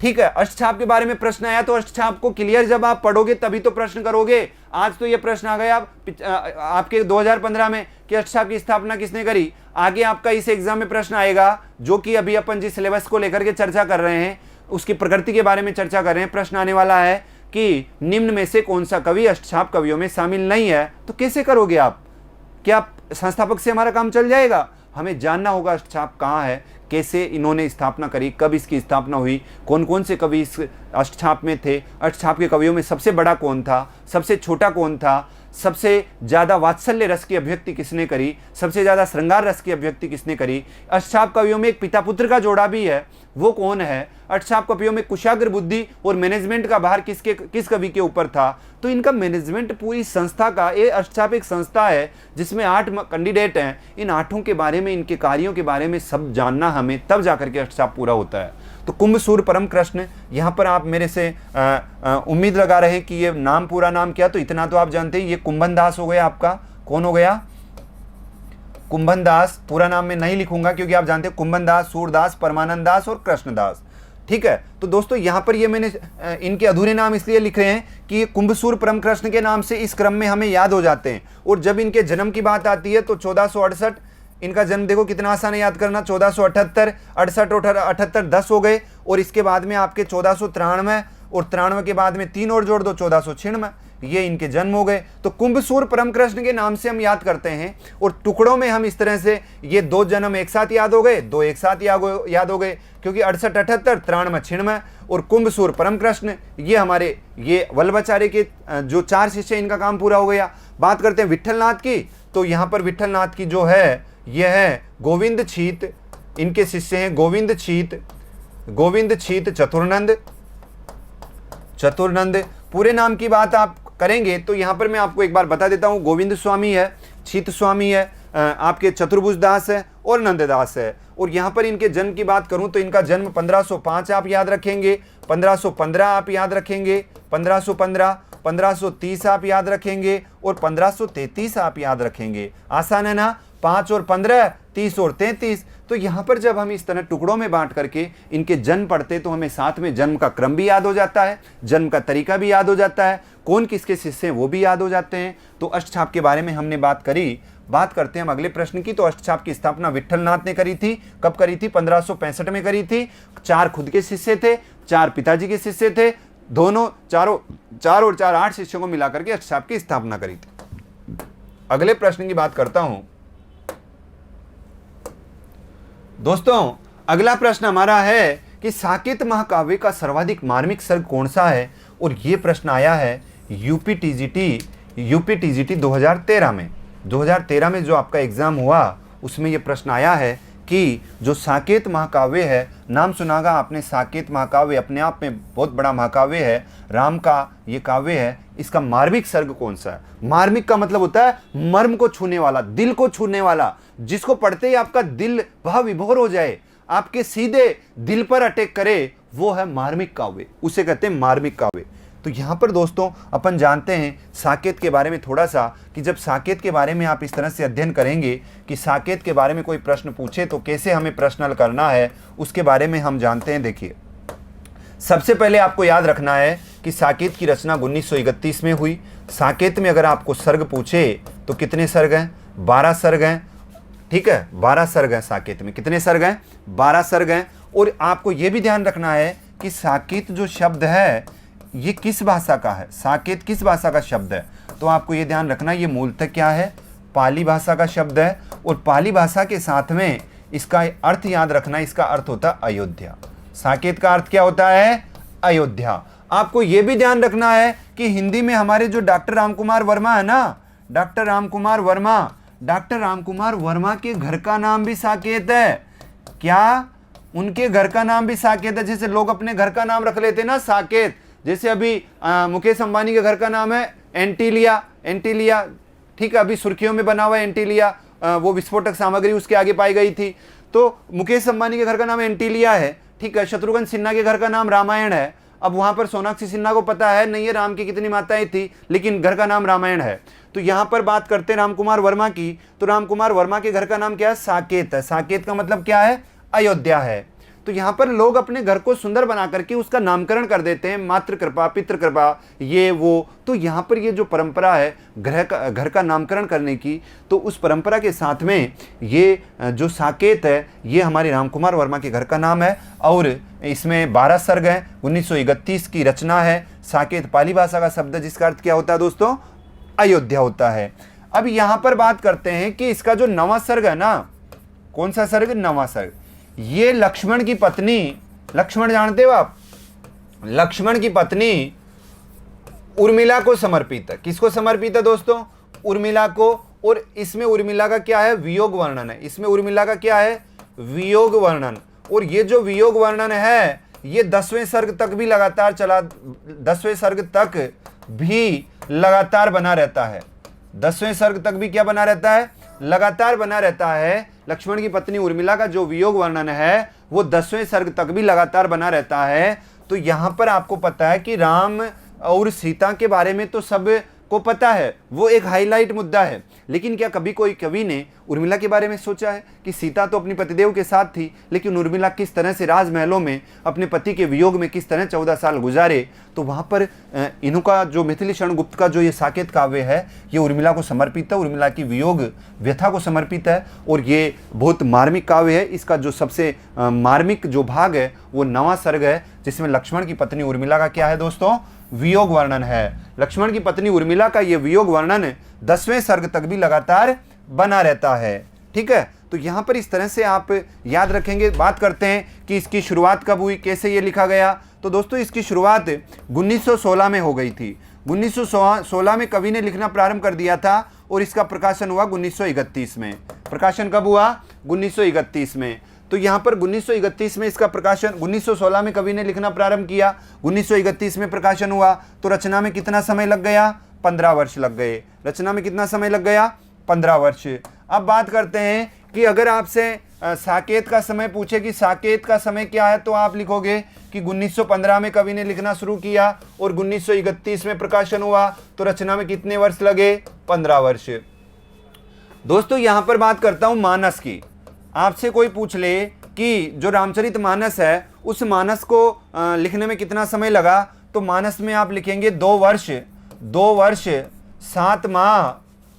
ठीक है, अष्टछाप के बारे में प्रश्न आया तो अष्टछाप को क्लियर जब आप पढ़ोगे तभी तो प्रश्न करोगे। आज तो ये प्रश्न आ गया आपके 2015 में कि अष्टछाप की स्थापना किसने करी। आगे आपका इस एग्जाम में प्रश्न आएगा जो कि अभी अपन जिस सिलेबस को लेकर के चर्चा कर रहे हैं उसकी प्रकृति के बारे में चर्चा कर रहे हैं। प्रश्न आने वाला है कि निम्न में से कौन सा कवि अष्टछाप कवियों में शामिल नहीं है। तो कैसे करोगे आप? क्या संस्थापक से हमारा काम चल जाएगा? हमें जानना होगा अष्टछाप कहाँ है, कैसे इन्होंने स्थापना करी, कब इसकी स्थापना हुई, कौन कौन से कवि इस अष्टछाप में थे, अष्टछाप के कवियों में सबसे बड़ा कौन था, सबसे छोटा कौन था, सबसे ज़्यादा वात्सल्य रस की अभिव्यक्ति किसने करी, सबसे ज़्यादा श्रृंगार रस की अभिव्यक्ति किसने करी। अष्टछाप कवियों में एक पिता पुत्र का जोड़ा भी है, वो कौन है। अष्टछाप कवियों में कुशाग्र बुद्धि और मैनेजमेंट का भार किस कवि के ऊपर था। तो इनका मैनेजमेंट पूरी संस्था का, ये अष्टछाप एक संस्था है जिसमें 8 कैंडिडेट हैं। इन 8 के बारे में, इनके कार्यों के बारे में सब जानना हमें, तब जाकर के अष्टछाप पूरा होता है। तो कुंभसूर परम कृष्ण, यहाँ पर आप मेरे से उम्मीद लगा रहे हैं कि ये नाम, पूरा नाम क्या, तो इतना तो आप जानते हैं, ये कुंभन दास हो गया आपका। कौन हो गया? कुंभन दास। पूरा नाम मैं नहीं लिखूंगा क्योंकि आप जानते हैं कुंभन दास, सूरदास, परमानंद दास और कृष्णदास। ठीक है, तो दोस्तों यहाँ पर ये मैंने इनके अधूरे नाम इसलिए लिखे हैं कि ये कुंभसूर परम कृष्ण के नाम से इस क्रम में हमें याद हो जाते हैं। और जब इनके जन्म की बात आती है तो 1468, इनका जन्म देखो कितना आसान है याद करना, 1478, 68 और 78 10 हो गए। और इसके बाद में आपके 1493 और 93 के बाद में 3 और जोड़ दो 1496, ये इनके जन्म हो गए। तो कुंभसूर परम कृष्ण के नाम से हम याद करते हैं, और टुकड़ों में हम इस तरह से, ये 2 जन्म एक साथ याद हो गए, 2 एक साथ याद हो गए, क्योंकि 68, 78, 93, 96 और कुंभसूर परम कृष्ण, ये हमारे ये वल्लभाचार्य के जो 4 शिष्य, इनका काम पूरा हो गया। बात करते हैं विट्ठलनाथ की, तो यहाँ पर विट्ठलनाथ की जो है ये है गोविंद छीत, इनके शिष्य हैं गोविंद छीत चतुर्नंद। पूरे नाम की बात आप करेंगे तो यहाँ पर मैं आपको एक बार बता देता हूँ, गोविंद स्वामी है, छीत स्वामी है, आपके चतुर्भुज दास है और नंददास है। और यहाँ पर इनके जन्म की बात करूँ तो इनका जन्म 1505 आप याद रखेंगे, 1515 आप याद रखेंगे, 1515, 1530 आप याद रखेंगे और 1533 आप याद रखेंगे। आसान है ना, 5 और 15, 30 और 33। तो यहाँ पर जब हम इस तरह टुकड़ों में बांट करके इनके जन्म पढ़ते तो हमें साथ में जन्म का क्रम भी याद हो जाता है, जन्म का तरीका भी याद हो जाता है, कौन किसके शिष्य हैं वो भी याद हो जाते हैं। तो अष्टछाप के बारे में हमने बात करी। बात करते हैं हम अगले प्रश्न की। तो अष्टछाप की स्थापना विट्ठलनाथ ने करी थी। कब करी थी? 1565 में करी थी। 4 खुद के शिष्य थे, 4 पिताजी के शिष्य थे, दोनों 4 और 4 8 शिष्यों को मिलाकर के अष्टछाप की स्थापना करी थी। अगले प्रश्न की बात करता हूं दोस्तों। अगला प्रश्न हमारा है कि साकेत महाकाव्य का सर्वाधिक मार्मिक सर्ग कौन सा है? और ये प्रश्न आया है यूपी टीजीटी 2013 में। 2013 में जो आपका एग्जाम हुआ उसमें ये प्रश्न आया है कि जो साकेत महाकाव्य है, नाम सुनागा आपने, साकेत महाकाव्य अपने आप में बहुत बड़ा महाकाव्य है, राम का ये काव्य है, इसका मार्मिक सर्ग कौन सा है? मार्मिक का मतलब होता है मर्म को छूने वाला, दिल को छूने वाला, जिसको पढ़ते ही आपका दिल भाव विभोर हो जाए, आपके सीधे दिल पर अटैक करे, वो है मार्मिक काव्य, उसे कहते हैं मार्मिक काव्य। तो यहाँ पर दोस्तों अपन जानते हैं साकेत के बारे में थोड़ा सा, कि जब साकेत के बारे में आप इस तरह से अध्ययन करेंगे कि साकेत के बारे में कोई प्रश्न पूछे तो कैसे हमें प्रश्न हल करना है, उसके बारे में हम जानते हैं। देखिए, सबसे पहले आपको याद रखना है कि साकेत की रचना 1931 में हुई। साकेत में अगर आपको सर्ग पूछे तो कितने सर्ग हैं? 12 सर्ग हैं, ठीक है, 12 सर्ग हैं साकेत में। कितने सर्ग हैं? 12 सर्ग हैं। और आपको यह भी ध्यान रखना है कि साकेत जो शब्द है ये किस भाषा का है, साकेत किस भाषा का शब्द है? तो आपको ये ध्यान रखना, ये मूलतः क्या है? पाली भाषा का शब्द है। और पाली भाषा के साथ में इसका अर्थ याद रखना, इसका अर्थ होता है अयोध्या। साकेत का अर्थ क्या होता है? अयोध्या। आपको ये भी ध्यान रखना है कि हिंदी में हमारे जो डॉक्टर रामकुमार वर्मा है ना, डॉक्टर रामकुमार वर्मा के घर का नाम भी साकेत है। क्या? उनके घर का नाम भी साकेत है। जैसे लोग अपने घर का नाम रख लेते ना साकेत, जैसे अभी मुकेश अंबानी के घर का नाम है एंटीलिया, ठीक है, अभी सुर्खियों में बना हुआ है एंटीलिया, वो विस्फोटक सामग्री उसके आगे पाई गई थी। तो मुकेश अंबानी के घर का नाम एंटीलिया है, ठीक है। शत्रुघ्न सिन्हा के घर का नाम रामायण है। अब वहां पर सोनाक्षी सिन्हा को पता है नहीं है राम की कितनी माताएं थी, लेकिन घर का नाम रामायण है। तो यहां पर बात करते हैं रामकुमार वर्मा की, तो रामकुमार वर्मा के घर का नाम क्या है? साकेत है। साकेत का मतलब क्या है? अयोध्या है। तो यहाँ पर लोग अपने घर को सुंदर बना करके उसका नामकरण कर देते हैं, मातृ कृपा, पितृ कृपा, ये वो। तो यहाँ पर ये जो परंपरा है घर का नामकरण करने की, तो उस परंपरा के साथ में ये जो साकेत है ये हमारे रामकुमार वर्मा के घर का नाम है। और इसमें 12 सर्ग हैं, 1931 की रचना है। साकेत पाली भाषा का शब्द है जिसका अर्थ क्या होता है दोस्तों? अयोध्या होता है। अब यहाँ पर बात करते हैं कि इसका जो 9वां सर्ग है ना, कौन सा सर्ग? 9वां सर्ग। ये लक्ष्मण की पत्नी, लक्ष्मण जानते हो आप? लक्ष्मण की पत्नी उर्मिला को समर्पित है। किसको समर्पित है दोस्तों? उर्मिला को। और इसमें उर्मिला का क्या है? वियोग वर्णन है। इसमें उर्मिला का क्या है? वियोग वर्णन। और ये जो वियोग वर्णन है ये 10वें सर्ग तक भी लगातार चला, 10वें सर्ग तक भी लगातार बना रहता है। 10वें सर्ग तक भी क्या बना रहता है? लगातार बना रहता है। लक्ष्मण की पत्नी उर्मिला का जो वियोग वर्णन है वो 10वें सर्ग तक भी लगातार बना रहता है। तो यहां पर आपको पता है कि राम और सीता के बारे में तो सब को पता है, वो एक हाईलाइट मुद्दा है। लेकिन क्या कभी कोई कवि ने उर्मिला के बारे में सोचा है कि सीता तो अपने पतिदेव के साथ थी, लेकिन उर्मिला किस तरह से राजमहलों में अपने पति के वियोग में किस तरह 14 साल गुजारे। तो वहाँ पर इनका जो मिथिली शरण गुप्त का जो ये साकेत काव्य है ये उर्मिला को समर्पित है, उर्मिला की वियोग व्यथा को समर्पित है। और ये बहुत मार्मिक काव्य है। इसका जो सबसे मार्मिक जो भाग है वो 9वां सर्ग है, जिसमें लक्ष्मण की पत्नी उर्मिला का क्या है दोस्तों, वियोग वर्णन है। लक्ष्मण की पत्नी उर्मिला का ये वियोग वर्णन 10वें सर्ग तक भी लगातार बना रहता है। ठीक है, तो यहाँ पर इस तरह से आप याद रखेंगे। बात करते हैं कि इसकी शुरुआत कब हुई, कैसे ये लिखा गया। तो दोस्तों इसकी शुरुआत 1916 में हो गई थी। 1916 में कवि ने लिखना प्रारंभ कर दिया था और इसका प्रकाशन हुआ 1931 में। प्रकाशन कब हुआ, 1931 में। तो यहाँ पर 1931 में इसका प्रकाशन, 1916 में कवि ने लिखना प्रारंभ किया, 1931 में प्रकाशन हुआ। तो रचना में कितना समय लग गया, 15 वर्ष लग गए। रचना में कितना समय लग गया, 15 वर्ष। अब बात करते हैं कि अगर आपसे साकेत का समय पूछे कि साकेत का समय क्या है, तो आप लिखोगे कि 1915 में कवि ने लिखना शुरू किया और 1931 में प्रकाशन हुआ। तो रचना में कितने वर्ष लगे, 15 वर्ष। दोस्तों यहाँ पर बात करता हूँ मानस की। आपसे कोई पूछ ले कि जो रामचरित मानस है उस मानस को लिखने में कितना समय लगा, तो मानस में आप लिखेंगे 2 वर्ष 7 माह,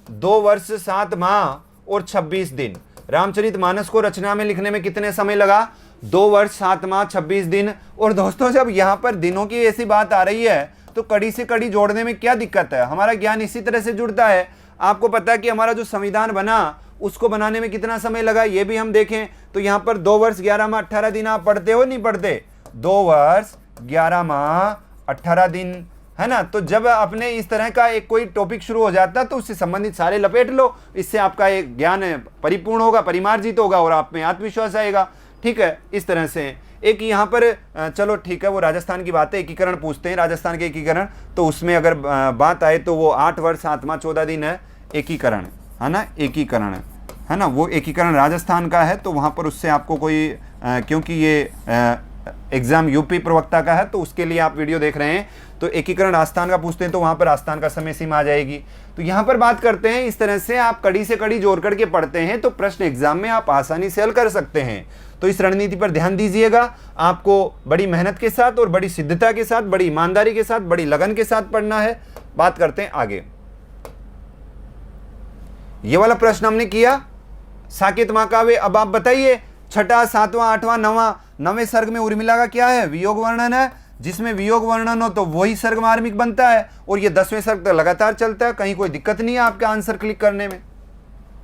2 वर्ष 7 माह और 26 दिन। रामचरित मानस को रचना में लिखने में कितने समय लगा, 2 वर्ष 7 माह 26 दिन। और दोस्तों जब यहाँ पर दिनों की ऐसी बात आ रही है तो कड़ी से कड़ी जोड़ने में क्या दिक्कत है, हमारा ज्ञान इसी तरह से जुड़ता है। आपको पता है कि हमारा जो संविधान बना उसको बनाने में कितना समय लगा, ये भी हम देखें। तो यहाँ पर 2 वर्ष 11 माह 18 दिन आप पढ़ते हो नहीं पढ़ते, 2 वर्ष 11 माह 18 दिन, है ना। तो जब अपने इस तरह का एक कोई टॉपिक शुरू हो जाता है तो उससे संबंधित सारे लपेट लो, इससे आपका एक ज्ञान परिपूर्ण होगा, परिमार्जित होगा और आप में आत्मविश्वास आएगा। ठीक है, इस तरह से एक यहाँ पर चलो ठीक है, वो राजस्थान की बात है, एकीकरण पूछते हैं, राजस्थान के एकीकरण। तो उसमें अगर बात आए तो वो 8 वर्ष 7 माह 14 दिन है एकीकरण, है ना, एकीकरण है ना, वो एकीकरण राजस्थान का है। तो वहाँ पर उससे आपको कोई क्योंकि ये एग्जाम यूपी प्रवक्ता का है तो उसके लिए आप वीडियो देख रहे हैं। तो एकीकरण राजस्थान का पूछते हैं तो वहाँ पर राजस्थान का समय सीमा आ जाएगी। तो यहाँ पर बात करते हैं, इस तरह से आप कड़ी से कड़ी जोड़ करके पढ़ते हैं तो प्रश्न एग्जाम में आप आसानी से हल कर सकते हैं। तो इस रणनीति पर ध्यान दीजिएगा। आपको बड़ी मेहनत के साथ और बड़ी सिद्धता के साथ, बड़ी ईमानदारी के साथ, बड़ी लगन के साथ पढ़ना है। बात करते हैं आगे। ये वाला प्रश्न हमने किया साकेत महाकाव्य। अब आप बताइए 6वां 7वां 8वां 9वें सर्ग में उर्मिला का क्या है, वियोग वर्णन है। जिसमें वियोग वर्णन हो तो वही सर्ग मार्मिक बनता है और ये 10वें सर्ग तक लगातार चलता है। कहीं कोई दिक्कत नहीं है आपका आंसर क्लिक करने में,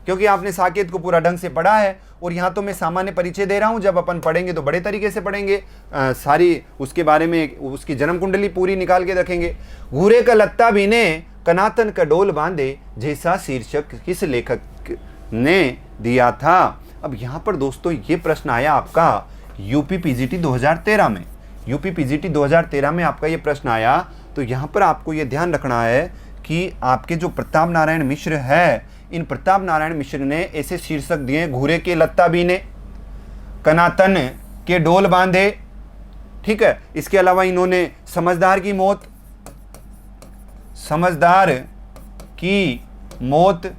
क्योंकि आपने साकेत को पूरा ढंग से पढ़ा है। और यहाँ तो मैं सामान्य परिचय दे रहा हूँ, जब अपन पढ़ेंगे तो बड़े तरीके से पढ़ेंगे, सारी उसके बारे में उसकी जन्म कुंडली पूरी निकाल के रखेंगे। घूरे का लत्ता बीने कनातन का डोल बांधे, जैसा शीर्षक किस लेखक ने दिया था। अब यहाँ पर दोस्तों ये प्रश्न आया आपका यूपी पीजीटी 2013 में। यूपी पीजीटी 2013 में आपका ये प्रश्न आया। तो यहाँ पर आपको ये ध्यान रखना है कि आपके जो प्रताप नारायण मिश्र है, इन प्रताप नारायण मिश्र ने ऐसे शीर्षक दिए, घूरे के लत्ता बीने, कनातन के डोल बांधे। ठीक है, इसके अलावा इन्होंने समझदार की मौत, समझदार की मौत,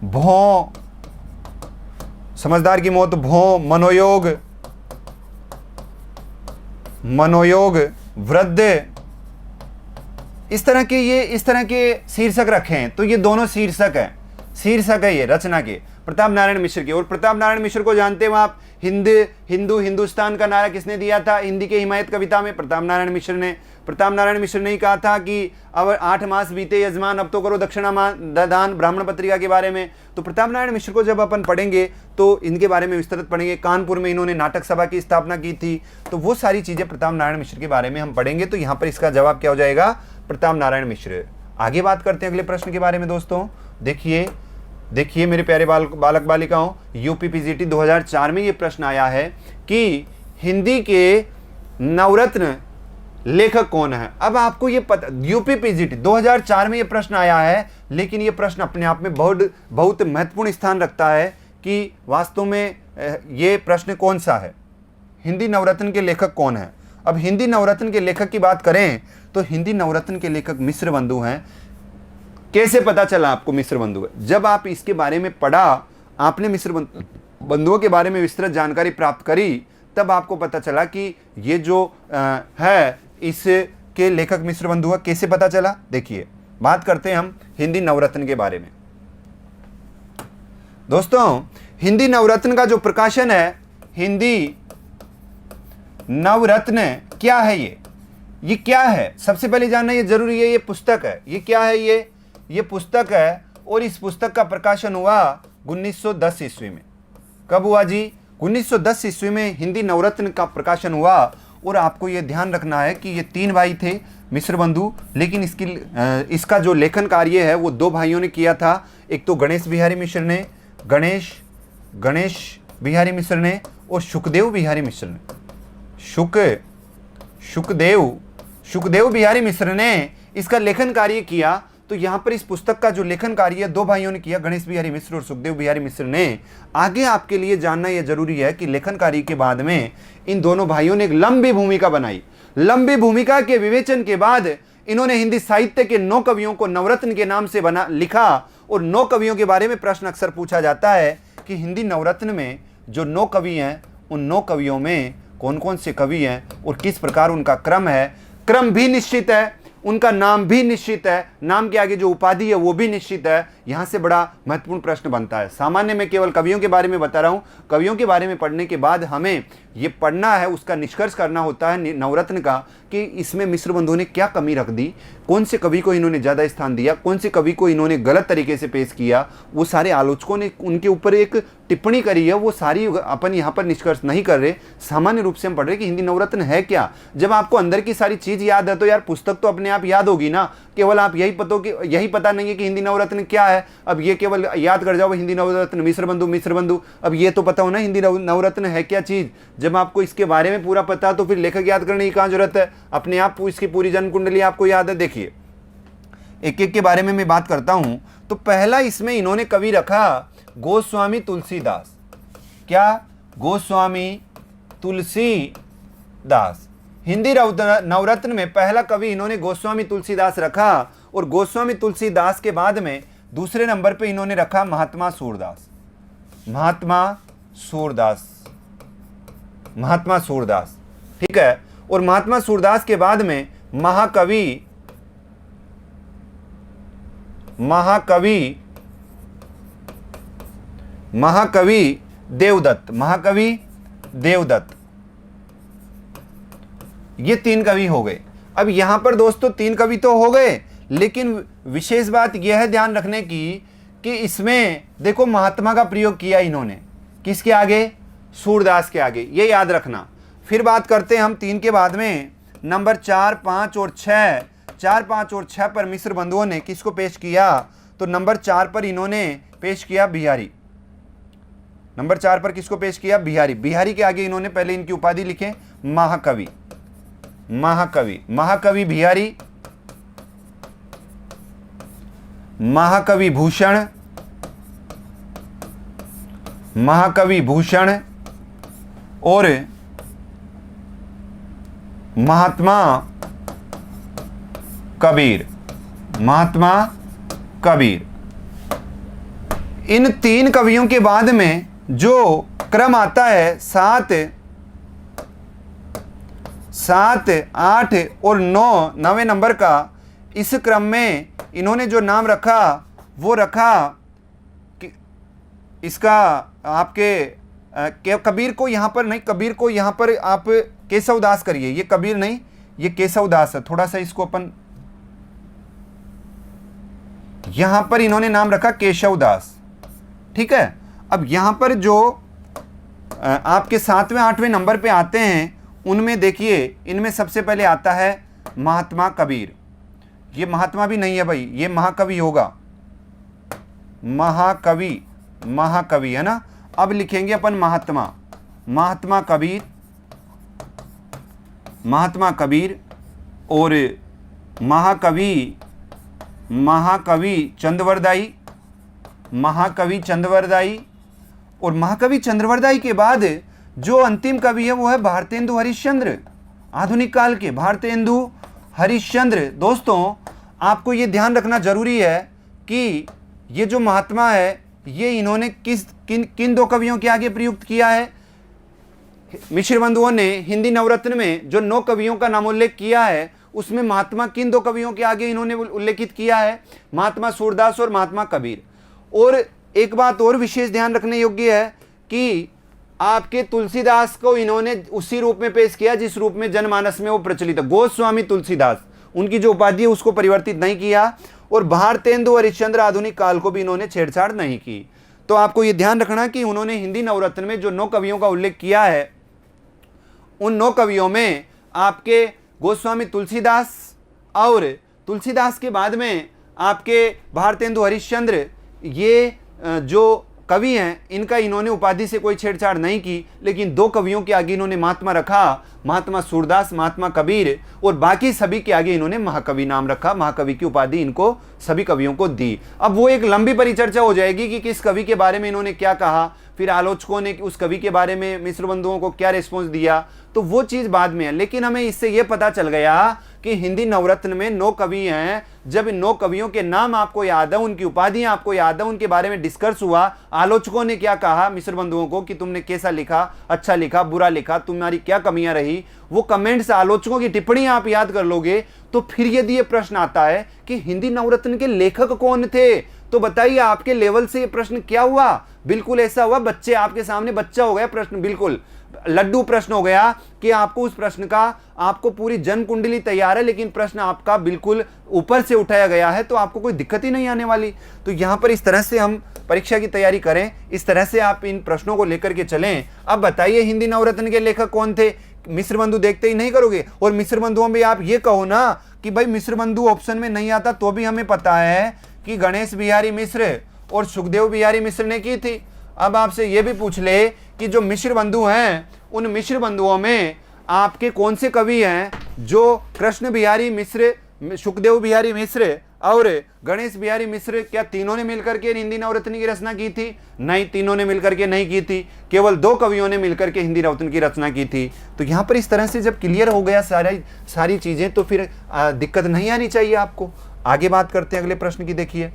भों, समझदार की मौत, भों, मनोयोग, मनोयोग, वृद्ध, इस तरह के शीर्षक रखे हैं। तो ये दोनों शीर्षक है ये रचना के प्रताप नारायण मिश्र के। और प्रताप नारायण मिश्र को जानते हो आप, हिंदुस्तान का नारा किसने दिया था हिंदी के हिमायत कविता में, प्रताप नारायण मिश्र ने। प्रताप नारायण मिश्र ने कहा था कि अब 8 मास बीते यजमान, अब तो करो दक्षिणा दान, ब्राह्मण पत्रिका के बारे में। तो प्रताप नारायण मिश्र को जब अपन पढ़ेंगे तो इनके बारे में विस्तृत पढ़ेंगे। कानपुर में इन्होंने नाटक सभा की स्थापना की थी। तो वो सारी चीज़ें प्रताप नारायण मिश्र के बारे में हम पढ़ेंगे। तो यहाँ पर इसका जवाब क्या हो जाएगा, प्रताप नारायण मिश्र। आगे बात करते हैं अगले प्रश्न के बारे में। दोस्तों देखिए मेरे प्यारे बालक बालिकाओं, यूपी पीजीटी 2004 में ये प्रश्न आया है कि हिंदी के नवरत्न लेखक कौन है। अब आपको ये पता, यूपी पीजीटी 2004 में ये प्रश्न आया है, लेकिन ये प्रश्न अपने आप में बहुत महत्वपूर्ण स्थान रखता है कि वास्तव में ये प्रश्न कौन सा है, हिंदी नवरत्न के लेखक कौन है। अब हिंदी नवरत्न के लेखक की बात करें तो हिंदी नवरत्न के लेखक मिश्र बंधु हैं। कैसे पता चला आपको मिस्र बंधु? जब आप इसके बारे में पढ़ा, आपने मिस्र बंधुओं के बारे में विस्तृत जानकारी प्राप्त करी, तब आपको पता चला कि ये जो है इसके लेखक मिस्र बंधु है। कैसे पता चला? देखिए, बात करते हैं हम हिंदी नवरत्न के बारे में। दोस्तों, हिंदी नवरत्न का जो प्रकाशन है, हिंदी नवरत्न क्या है? ये क्या है? सबसे पहले जानना ये जरूरी है। ये पुस्तक है। ये क्या है? ये पुस्तक है, और इस पुस्तक का प्रकाशन हुआ 1910 ईस्वी में। कब हुआ जी? 1910 ईस्वी में हिंदी नवरत्न का प्रकाशन हुआ। और आपको ये ध्यान रखना है कि ये 3 भाई थे मिस्र बंधु, लेकिन इसका जो लेखन कार्य है वो 2 भाइयों ने किया था। एक तो गणेश बिहारी मिश्र ने, गणेश बिहारी मिश्र ने, और सुखदेव बिहारी मिश्र ने। सुखदेव बिहारी मिश्र ने इसका लेखन कार्य किया। तो यहाँ पर इस पुस्तक का जो लेखन कार्य 2 भाइयों ने किया, गणेश बिहारी मिश्र और सुखदेव बिहारी मिश्र ने। आगे आपके लिए जानना यह जरूरी है कि लेखन कार्य के बाद में इन दोनों भाइयों ने एक लंबी भूमिका बनाई। लंबी भूमिका के विवेचन के बाद इन्होंने हिंदी साहित्य के 9 कवियों को नवरत्न के नाम से लिखा। और 9 कवियों के बारे में प्रश्न अक्सर पूछा जाता है कि हिंदी नवरत्न में जो 9 कवि हैं, उन 9 कवियों में कौन कौन से कवि हैं और किस प्रकार उनका क्रम है। क्रम भी निश्चित है, उनका नाम भी निश्चित है, नाम के आगे जो उपाधि है वो भी निश्चित है। यहाँ से बड़ा महत्वपूर्ण प्रश्न बनता है। सामान्य मैं केवल कवियों के बारे में बता रहा हूँ। कवियों के बारे में पढ़ने के बाद हमें ये पढ़ना है, उसका निष्कर्ष करना होता है नवरत्न का, कि इसमें मिस्र बंधु ने क्या कमी रख दी, कौन से कवि को इन्होंने ज़्यादा स्थान दिया, कौन से कवि को इन्होंने गलत तरीके से पेश किया। वो सारे आलोचकों ने उनके ऊपर एक टिप्पणी करी है, वो सारी अपन यहाँ पर निष्कर्ष नहीं कर रहे। सामान्य रूप से हम पढ़ रहे कि हिंदी नवरत्न है क्या। जब आपको अंदर की सारी चीज़ याद है तो यार पुस्तक तो अपने आप याद होगी ना। केवल आप यही पता नहीं है कि हिंदी नवरत्न क्या है। अब ये केवल याद कर जाओ हिंदी नवरत्न मिस्र बंधु। अब ये तो पता हो ना हिंदी नवरत्न है क्या चीज़। जब आपको इसके बारे में पूरा पता है तो फिर लेखक याद करने की कहाँ जरूरत है? अपने आप इसकी पूरी जन्म कुंडली आपको याद है। देखिए, एक एक के बारे में मैं बात करता हूं। तो पहला इसमें इन्होंने कवि रखा गोस्वामी तुलसीदास। क्या? गोस्वामी तुलसीदास। हिंदी नवरत्न में पहला कवि इन्होंने गोस्वामी तुलसीदास रखा। और गोस्वामी तुलसीदास के बाद में दूसरे नंबर पे इन्होंने रखा महात्मा सूरदास। ठीक है। और महात्मा सूरदास के बाद में महाकवि देवदत्त। ये 3 कवि हो गए। अब यहां पर दोस्तों 3 कवि तो हो गए, लेकिन विशेष बात यह है ध्यान रखने की कि इसमें देखो महात्मा का प्रयोग किया इन्होंने किसके आगे? सूरदास के आगे। ये याद रखना। फिर बात करते हैं हम 3 के बाद में नंबर 4, 5 और 6। 4, 5 और 6 पर मिस्र बंधुओं ने किसको पेश किया? तो नंबर 4 पर इन्होंने पेश किया बिहारी। नंबर 4 पर किसको पेश किया? बिहारी। बिहारी के आगे इन्होंने पहले इनकी उपाधि लिखे महाकवि बिहारी, महाकवि भूषण और महात्मा कबीर। इन 3 कवियों के बाद में जो क्रम आता है 7, 8 और 9वें नंबर का, इस क्रम में इन्होंने जो नाम रखा वो रखा कि इसका आपके कबीर को यहाँ पर नहीं, कबीर को यहाँ पर आप केशवदास करिए। ये कबीर नहीं, ये केशवदास है। थोड़ा सा इसको अपन यहाँ पर इन्होंने नाम रखा केशवदास। ठीक है। अब यहाँ पर जो आपके 7वें 8वें नंबर पे आते हैं उनमें देखिए, इनमें सबसे पहले आता है महात्मा कबीर। ये महात्मा भी नहीं है भाई, ये महाकवि होगा। महाकवि है ना। अब लिखेंगे अपन महात्मा कबीर और महाकवि चंद्रवरदाई। और महाकवि चंद्रवरदाई के बाद जो अंतिम कवि है वो है भारतेंदु हरिश्चंद्र। आधुनिक काल के भारतेंदु हरिश्चंद्र। दोस्तों, आपको ये ध्यान रखना जरूरी है कि ये जो महात्मा है ये इन्होंने किन दो कवियों के आगे प्रयुक्त किया है। मिश्र बंधुओं ने हिंदी नवरत्न में जो 9 कवियों का नामोल्लेख किया है उसमें महात्मा किन 2 कवियों के आगे इन्होंने उल्लेखित किया है, महात्मा सूरदास और महात्मा कबीर। और एक बात और विशेष ध्यान रखने योग्य है कि आपके तुलसीदास को इन्होंने उसी रूप में पेश किया जिस रूप में जनमानस में वो प्रचलित है। गोस्वामी तुलसीदास, उनकी जो उपाधि है उसको परिवर्तित नहीं किया, और भारतेंदु हरिश्चंद्र आधुनिक काल को भी इन्होंने छेड़छाड़ नहीं की। तो आपको ये ध्यान रखना कि उन्होंने हिंदी नवरत्न में जो 9 कवियों का उल्लेख किया है उन 9 कवियों में आपके गोस्वामी तुलसीदास और तुलसीदास के बाद में आपके भारतेंदु हरिश्चंद्र, ये जो कवि हैं इनका इन्होंने उपाधि से कोई छेड़छाड़ नहीं की, लेकिन 2 कवियों के आगे इन्होंने महात्मा रखा, महात्मा सूरदास, महात्मा कबीर, और बाकी सभी के आगे इन्होंने महाकवि नाम रखा। महाकवि की उपाधि इनको सभी कवियों को दी। अब वो एक लंबी परिचर्चा हो जाएगी कि किस कवि के बारे में इन्होंने क्या कहा, फिर आलोचकों ने उस कवि के बारे में मिश्र बंधुओं को क्या रिस्पॉन्स दिया, तो वो चीज़ बाद में है। लेकिन हमें इससे ये पता चल गया कि हिंदी नवरत्न में 9 कवि हैं। जब इन 9 कवियों के नाम आपको याद है, उनकी उपाधियां आपको याद है, उनके बारे में डिस्कस हुआ, आलोचकों ने क्या कहा मिश्र बंधुओं को कि तुमने कैसा लिखा, अच्छा लिखा, बुरा लिखा, तुम्हारी क्या कमियां रही, वो कमेंट्स, आलोचकों की टिप्पणी आप याद कर लोगे तो फिर यदि ये प्रश्न आता है कि हिंदी नवरत्न के लेखक कौन थे, तो बताइए आपके लेवल से ये प्रश्न क्या हुआ। बिल्कुल ऐसा हुआ, बच्चे आपके सामने बच्चा हो गया प्रश्न, बिल्कुल लड्डू प्रश्न हो गया कि आपको उस प्रश्न का, आपको पूरी जन्म कुंडली तैयार है लेकिन प्रश्न आपका बिल्कुल ऊपर से उठाया गया है, तो आपको कोई दिक्कत ही नहीं आने वाली। तो यहां पर इस तरह से हम परीक्षा की तैयारी करें, इस तरह से आप इन प्रश्नों को लेकर के चलें। अब बताइए हिंदी नवरत्न के लेखक कौन थे। मिश्र बंधु देखते ही नहीं करोगे, और मिश्र बंधुओं में आप ये कहो ना कि भाई मिश्र बंधु ऑप्शन में नहीं आता, तो भी हमें पता है कि गणेश बिहारी मिश्र और सुखदेव बिहारी मिश्र ने की थी। अब आपसे ये भी पूछ ले कि जो मिश्र बंधु हैं उन मिश्र बंधुओं में आपके कौन से कवि हैं जो कृष्ण बिहारी मिश्र, सुखदेव बिहारी मिश्र और गणेश बिहारी मिश्र, क्या तीनों ने मिलकर के हिंदी नवरत्न की रचना की थी? नहीं, तीनों ने मिलकर के नहीं की थी, केवल 2 कवियों ने मिलकर के हिंदी नवरत्न की रचना की थी। तो यहाँ पर इस तरह से जब क्लियर हो गया सारी चीजें, तो फिर दिक्कत नहीं आनी चाहिए आपको। आगे बात करते हैं अगले प्रश्न की। देखिए,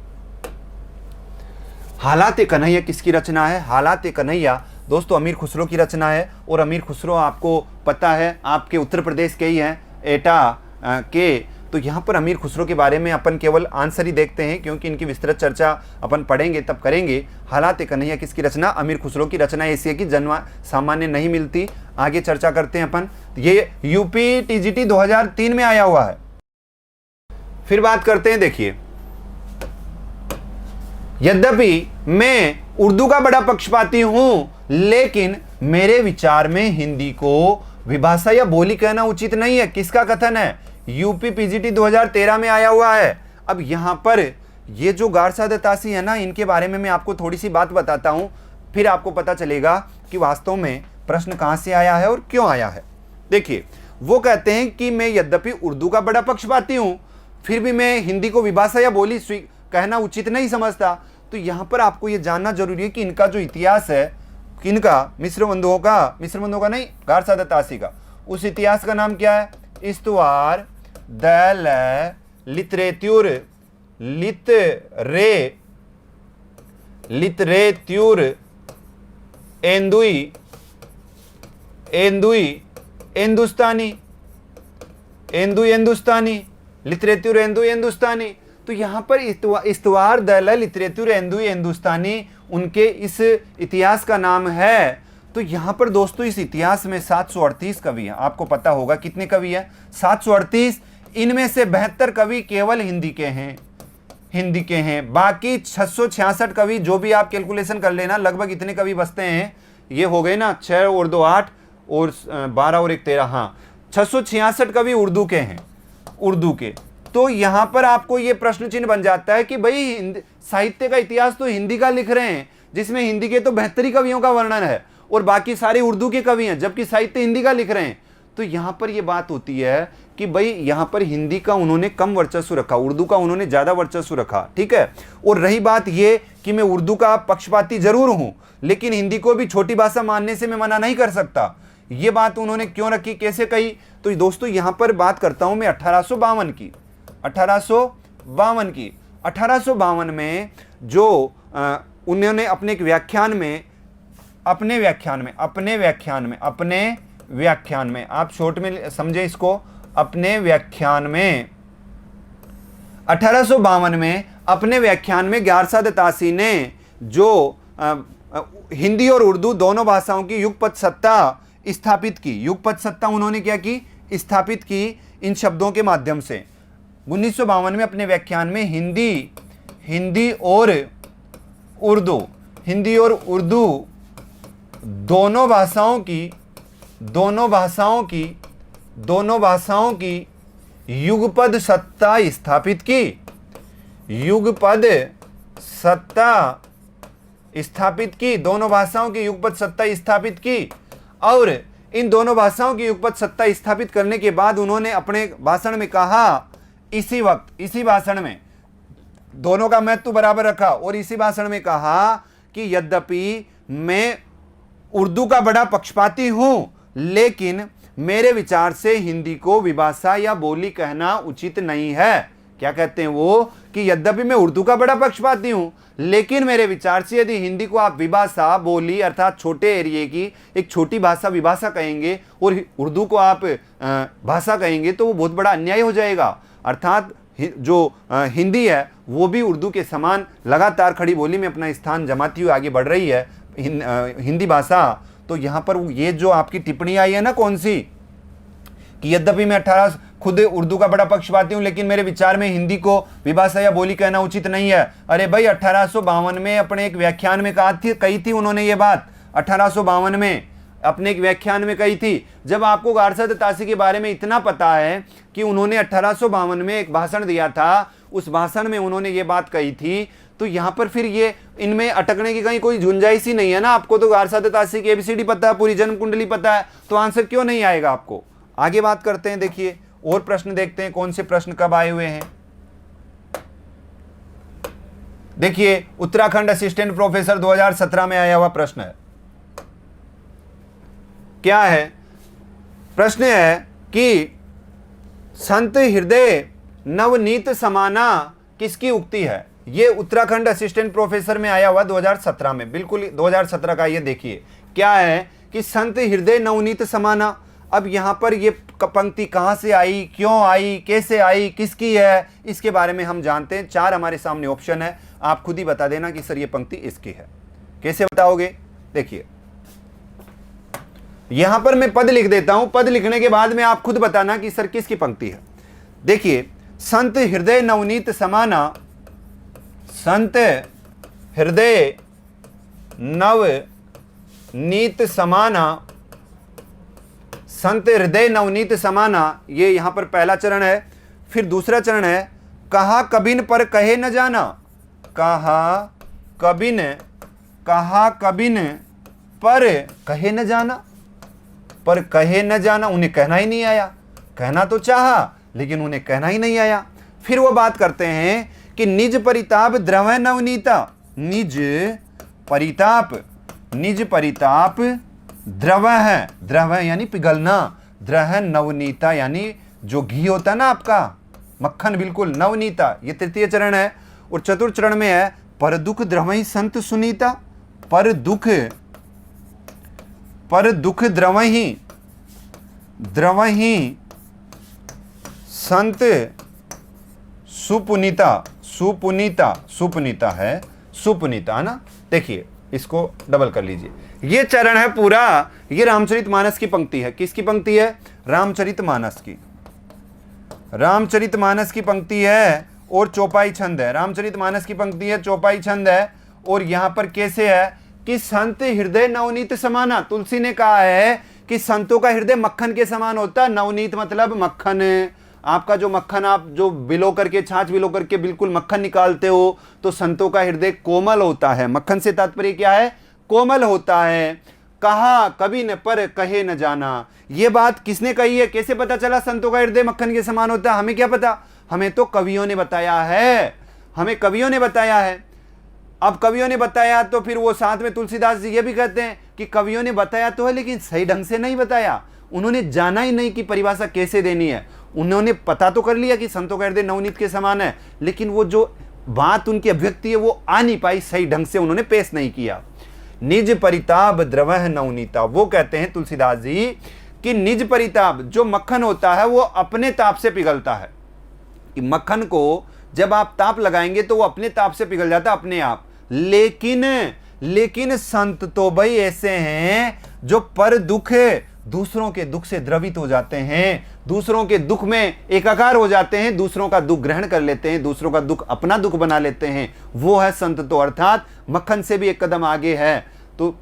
हालात कन्हैया किसकी रचना है? हालात कन्हैया दोस्तों अमीर खुसरो की रचना है, और अमीर खुसरो आपको पता है आपके उत्तर प्रदेश के ही हैं, एटा के। तो यहाँ पर अमीर खुसरो के बारे में अपन केवल आंसर ही देखते हैं, क्योंकि इनकी विस्तृत चर्चा अपन पढ़ेंगे तब करेंगे। हालात कन्हैया किसकी रचना? अमीर खुसरो की रचना ऐसी है कि जन्म सामान्य नहीं मिलती। आगे चर्चा करते हैं अपन। ये यूपी टीजीटी 2003 में आया हुआ है। फिर बात करते हैं, देखिए, यद्यपि मैं उर्दू का बड़ा पक्षपाती हूं, लेकिन मेरे विचार में हिंदी को विभाषा या बोली कहना उचित नहीं है। किसका कथन है? यूपी पीजीटी 2013 में आया हुआ है। अब यहां पर ये जो गारसाद तासी है ना, इनके बारे में मैं आपको थोड़ी सी बात बताता हूं, फिर आपको पता चलेगा कि वास्तव में प्रश्न कहां से आया है और क्यों आया है। देखिए, वो कहते हैं कि मैं यद्यपि उर्दू का बड़ा पक्षपाती हूं, फिर भी मैं हिंदी को विभाषा या बोली कहना उचित नहीं समझता। तो यहां पर आपको यह जानना जरूरी है कि इनका जो इतिहास है, किनका? मिश्र बंधुओं का नहीं, गारसाद तासी का। उस इतिहास का नाम क्या है? इस्तवार दल लिटरेत्यूर हिंदुस्तानी। तो यहाँ पर इस्तवार दल लिटरेत्यूर हिंदुस्तानी उनके इस इतिहास का नाम है। तो यहाँ पर दोस्तों इस इतिहास में 738 कवि हैं। आपको पता होगा कितने कवि हैं? 738। इनमें से 72 कवि केवल हिंदी के हैं। बाकी 666 कवि, जो भी आप कैलकुलेशन कर लेना, लगभग इतने कवि बचते हैं। ये हो गए ना, 6 और 2 8 और 12 और 1 13, हाँ 666 कवि उर्दू के। तो यहाँ पर आपको ये प्रश्न चिन्ह बन जाता है कि भाई साहित्य का इतिहास तो हिंदी का लिख रहे हैं, जिसमें हिंदी के तो 72 कवियों का वर्णन है और बाकी सारे उर्दू के कवि हैं, जबकि साहित्य हिंदी का लिख रहे हैं। तो यहाँ पर ये बात होती है कि भाई यहाँ पर हिंदी का उन्होंने कम वर्चस्व रखा, उर्दू का उन्होंने ज़्यादा वर्चस्व रखा, ठीक है। और रही बात ये कि मैं उर्दू का पक्षपाती जरूर हूँ, लेकिन हिंदी को भी छोटी भाषा मानने से मैं मना नहीं कर सकता। ये बात उन्होंने क्यों रखी, कैसे कही? तो दोस्तों यहाँ पर बात करता हूँ मैं 1852 की। 1852 में जो उन्होंने अपने एक व्याख्यान में अपने व्याख्यान में आप शॉर्ट में समझे इसको, अपने व्याख्यान में 1852 में अपने व्याख्यान में ग्यारसाद तासी ने जो हिंदी और उर्दू दोनों भाषाओं की युगपत सत्ता स्थापित की, युगपत सत्ता उन्होंने क्या की, स्थापित की इन शब्दों के माध्यम से। 1952 में अपने व्याख्यान में हिंदी और उर्दू दोनों भाषाओं की युगपद सत्ता स्थापित की, दोनों भाषाओं की युगपद सत्ता स्थापित की। और इन दोनों भाषाओं की युगपद सत्ता स्थापित करने के बाद उन्होंने अपने भाषण में कहा, इसी भाषण में दोनों का महत्व बराबर रखा और इसी भाषण में कहा कि यद्यपि मैं उर्दू का बड़ा पक्षपाती हूं, लेकिन मेरे विचार से हिंदी को विभाषा या बोली कहना उचित नहीं है। क्या कहते हैं वो, कि यद्यपि मैं उर्दू का बड़ा पक्षपाती हूं, लेकिन मेरे विचार से यदि हिंदी को आप विभाषा बोली अर्थात छोटे एरिए की एक छोटी भाषा विभाषा कहेंगे और उर्दू को आप भाषा कहेंगे तो वो बहुत बड़ा अन्याय हो जाएगा। अर्थात जो हिंदी है वो भी उर्दू के समान लगातार खड़ी बोली में अपना स्थान जमाती हुई आगे बढ़ रही है हिंदी भाषा। तो यहाँ पर ये जो आपकी टिप्पणी आई है ना, कौन सी, कि यद्यपि मैं खुद उर्दू का बड़ा पक्षपाती हूं, लेकिन मेरे विचार में हिंदी को विभाषा या बोली कहना उचित नहीं है। अरे भाई 1852 में अपने एक व्याख्यान में कही थी उन्होंने ये बात, 1852 में अपने एक व्याख्यान में कही थी। जब आपको गारसाद तासी के बारे में इतना पता है कि उन्होंने 1852 में एक भाषण दिया था, उस भाषण में उन्होंने ये बात कही थी, तो यहाँ पर फिर ये इनमें अटकने की कहीं कोई गुंजाइश ही नहीं है ना। आपको तो गारसाद तासी की एबीसीडी पता है, पूरी जन्म कुंडली पता है, तो आंसर क्यों नहीं आएगा आपको। आगे बात करते हैं, देखिए और प्रश्न देखते हैं कौन से प्रश्न कब आए हुए हैं। देखिए उत्तराखंड असिस्टेंट प्रोफेसर 2017 में आया हुआ प्रश्न है। क्या है प्रश्न, है कि संत हृदय नवनीत समाना किसकी उक्ति है। ये उत्तराखंड असिस्टेंट प्रोफेसर में आया हुआ 2017 में, बिल्कुल 2017 का। ये देखिए क्या है कि संत हृदय नवनीत समाना। अब यहां पर ये पंक्ति कहां से आई, क्यों आई, कैसे आई, किसकी है, इसके बारे में हम जानते हैं। 4 हमारे सामने ऑप्शन है, आप खुद ही बता देना कि सर ये पंक्ति इसकी है। कैसे बताओगे, देखिए यहां पर मैं पद लिख देता हूं, पद लिखने के बाद में आप खुद बताना कि सर किसकी पंक्ति है। देखिए संत हृदय नवनीत समाना, संत हृदय नवनीत समाना, संत हृदय नवनीत समाना, ये यहां पर पहला चरण है। फिर दूसरा चरण है कहा कबिन पर कहे न जाना, कहा कबिन पर कहे न जाना, पर कहे न जाना, उन्हें कहना ही नहीं आया। कहना तो चाहा लेकिन उन्हें कहना ही नहीं आया। फिर वो बात करते हैं कि निज परिताप द्रव नवनीता, निज परिताप द्रव है, द्रव यानी पिघलना, द्रव नवनीता यानी जो घी होता है ना आपका मक्खन, बिल्कुल नवनीता। ये तृतीय चरण है। और चतुर्थ चरण में है पर दुख द्रवही संत सुनीता, पर दुख द्रवही संत सुपुनीता, सुपुनीता है, सुपुनीता ना। देखिए इसको डबल कर लीजिए, ये चरण है पूरा, ये रामचरितमानस की पंक्ति है। किसकी पंक्ति है, रामचरितमानस की पंक्ति है और चौपाई छंद है। रामचरितमानस की पंक्ति है, चौपाई छंद है। और यहां पर कैसे है कि संत हृदय नवनीत समाना, तुलसी ने कहा है कि संतों का हृदय मक्खन के समान होता है। नवनीत मतलब मक्खन, आपका जो मक्खन आप जो बिलो करके, छाछ बिलो करके बिल्कुल मक्खन निकालते हो, तो संतों का हृदय कोमल होता है। मक्खन से तात्पर्य क्या है, कोमल होता है। कहा कभी न पर कहे न जाना, ये बात किसने कही है, कैसे पता चला संतों का हृदय मक्खन के समान होता है, हमें क्या पता, हमें तो कवियों ने बताया है, हमें कवियों ने बताया है। अब कवियों ने बताया तो फिर वो साथ में तुलसीदास जी ये भी कहते हैं कि कवियों ने बताया तो है लेकिन सही ढंग से नहीं बताया, उन्होंने जाना ही नहीं कि परिभाषा कैसे देनी है। उन्होंने पता तो कर लिया कि संतों का हृदय नवनीत के समान है, लेकिन वो जो बात उनकी अभिव्यक्ति है वो आ नहीं पाई, सही ढंग से उन्होंने पेश नहीं किया। निज परिताप द्रवह नवनीता, वो कहते हैं तुलसीदास जी कि निज परिताप, जो मक्खन होता है वो अपने ताप से पिघलता है, कि मक्खन को जब आप ताप लगाएंगे तो वो अपने ताप से पिघल जाता है अपने आप। लेकिन संत तो भाई ऐसे हैं जो पर दुख दूसरों के दुख से द्रवित हो जाते हैं, दूसरों के दुख में एकाकार हो जाते हैं, दूसरों का दुख ग्रहण कर लेते हैं, दूसरों का दुख अपना दुख बना लेते हैं, वो है संत तो, अर्थात मक्खन से भी एक कदम आगे है। तो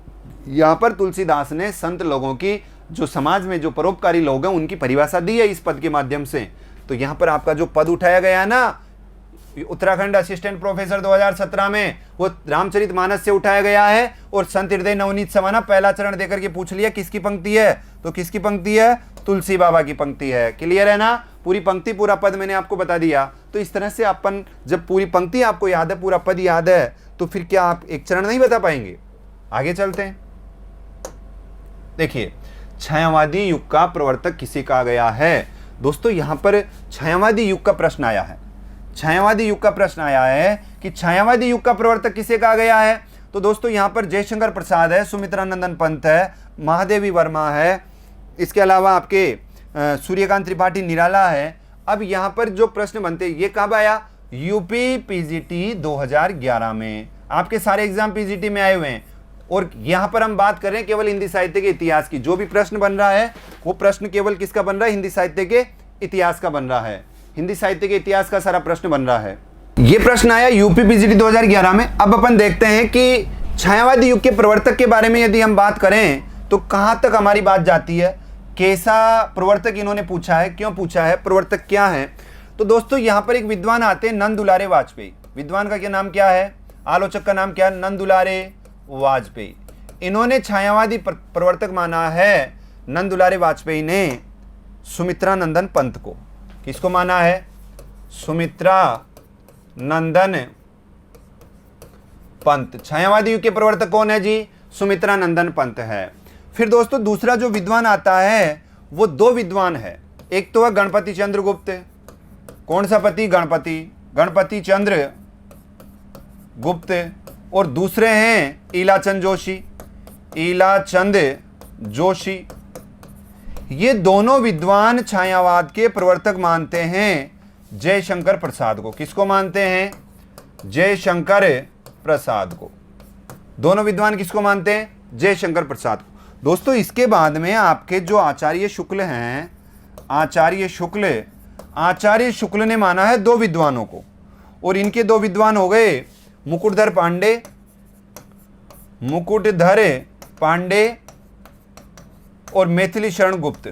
यहां पर तुलसीदास ने संत लोगों की, जो समाज में जो परोपकारी लोग हैं, उनकी परिभाषा दी है इस पद के माध्यम से। तो यहां पर आपका जो पद उठाया गया है ना, उत्तराखंड असिस्टेंट प्रोफेसर 2017 में, वो रामचरितमानस से उठाया गया है, और संत हृदय नवनीत समाना पहला चरण देकर के पूछ लिया किसकी पंक्ति है, तो किसकी पंक्ति है, तुलसी बाबा की पंक्ति है। क्लियर है ना, पूरी पंक्ति पूरा पद मैंने आपको बता दिया। तो इस तरह से अपन जब पूरी पंक्ति आपको याद है, पूरा पद याद है, तो फिर क्या आप एक चरण नहीं बता पाएंगे। आगे चलते हैं। देखिए, छायावादी युग का प्रवर्तक किसे कहा गया है। दोस्तों यहां पर छायावादी युग का प्रश्न आया है, छायावादी युग का प्रश्न आया है कि छायावादी युग का प्रवर्तक किसे कहा गया है। तो दोस्तों यहां पर जयशंकर प्रसाद है, सुमित्रानंदन पंत है, महादेवी वर्मा है, इसके अलावा आपके सूर्यकांत त्रिपाठी निराला है। अब यहां पर जो प्रश्न बनते ये कब आया, यूपी पीजीटी 2011 में, आपके सारे एग्जाम पीजीटी में आए हुए हैं। और यहां पर हम बात कर रहे हैं केवल हिंदी साहित्य के इतिहास की। जो भी प्रश्न बन रहा है वो प्रश्न केवल किसका बन रहा है, हिंदी साहित्य के इतिहास का बन रहा है, हिंदी साहित्य के इतिहास का सारा प्रश्न बन रहा है। ये प्रश्न आया यूपी पीजीटी 2011 में। अब अपन देखते हैं कि छायावादी युग के प्रवर्तक के बारे में यदि हम बात करें तो कहां तक हमारी बात जाती है, कैसा प्रवर्तक इन्होंने पूछा है, क्यों पूछा है, प्रवर्तक क्या है। तो दोस्तों यहां पर एक विद्वान आते हैं नंद दुलारे वाजपेयी। विद्वान का क्या नाम क्या है, आलोचक का नाम क्या है, नंद दुलारे वाजपेयी। इन्होंने छायावादी प्रवर्तक माना है, नंद दुलारे वाजपेयी ने सुमित्रानंदन पंत को। किसको माना है, सुमित्रा नंदन पंत। छायावादी युग के प्रवर्तक कौन है जी, सुमित्रानंदन पंत है। फिर दोस्तों दूसरा जो विद्वान आता है वो दो विद्वान है, एक तो है गणपति चंद्र गुप्त। कौन सा पति, गणपति चंद्र गुप्त, और दूसरे हैं ईलाचंद जोशी। ये दोनों विद्वान छायावाद के प्रवर्तक मानते हैं जयशंकर प्रसाद को। किसको मानते हैं, जयशंकर प्रसाद को। दोनों विद्वान किसको मानते हैं, जयशंकर प्रसाद को। दोस्तों इसके बाद में आपके जो आचार्य शुक्ल हैं, आचार्य शुक्ल ने माना है दो विद्वानों को, और इनके दो विद्वान हो गए मुकुटधर पांडे और मैथिली शरण गुप्त।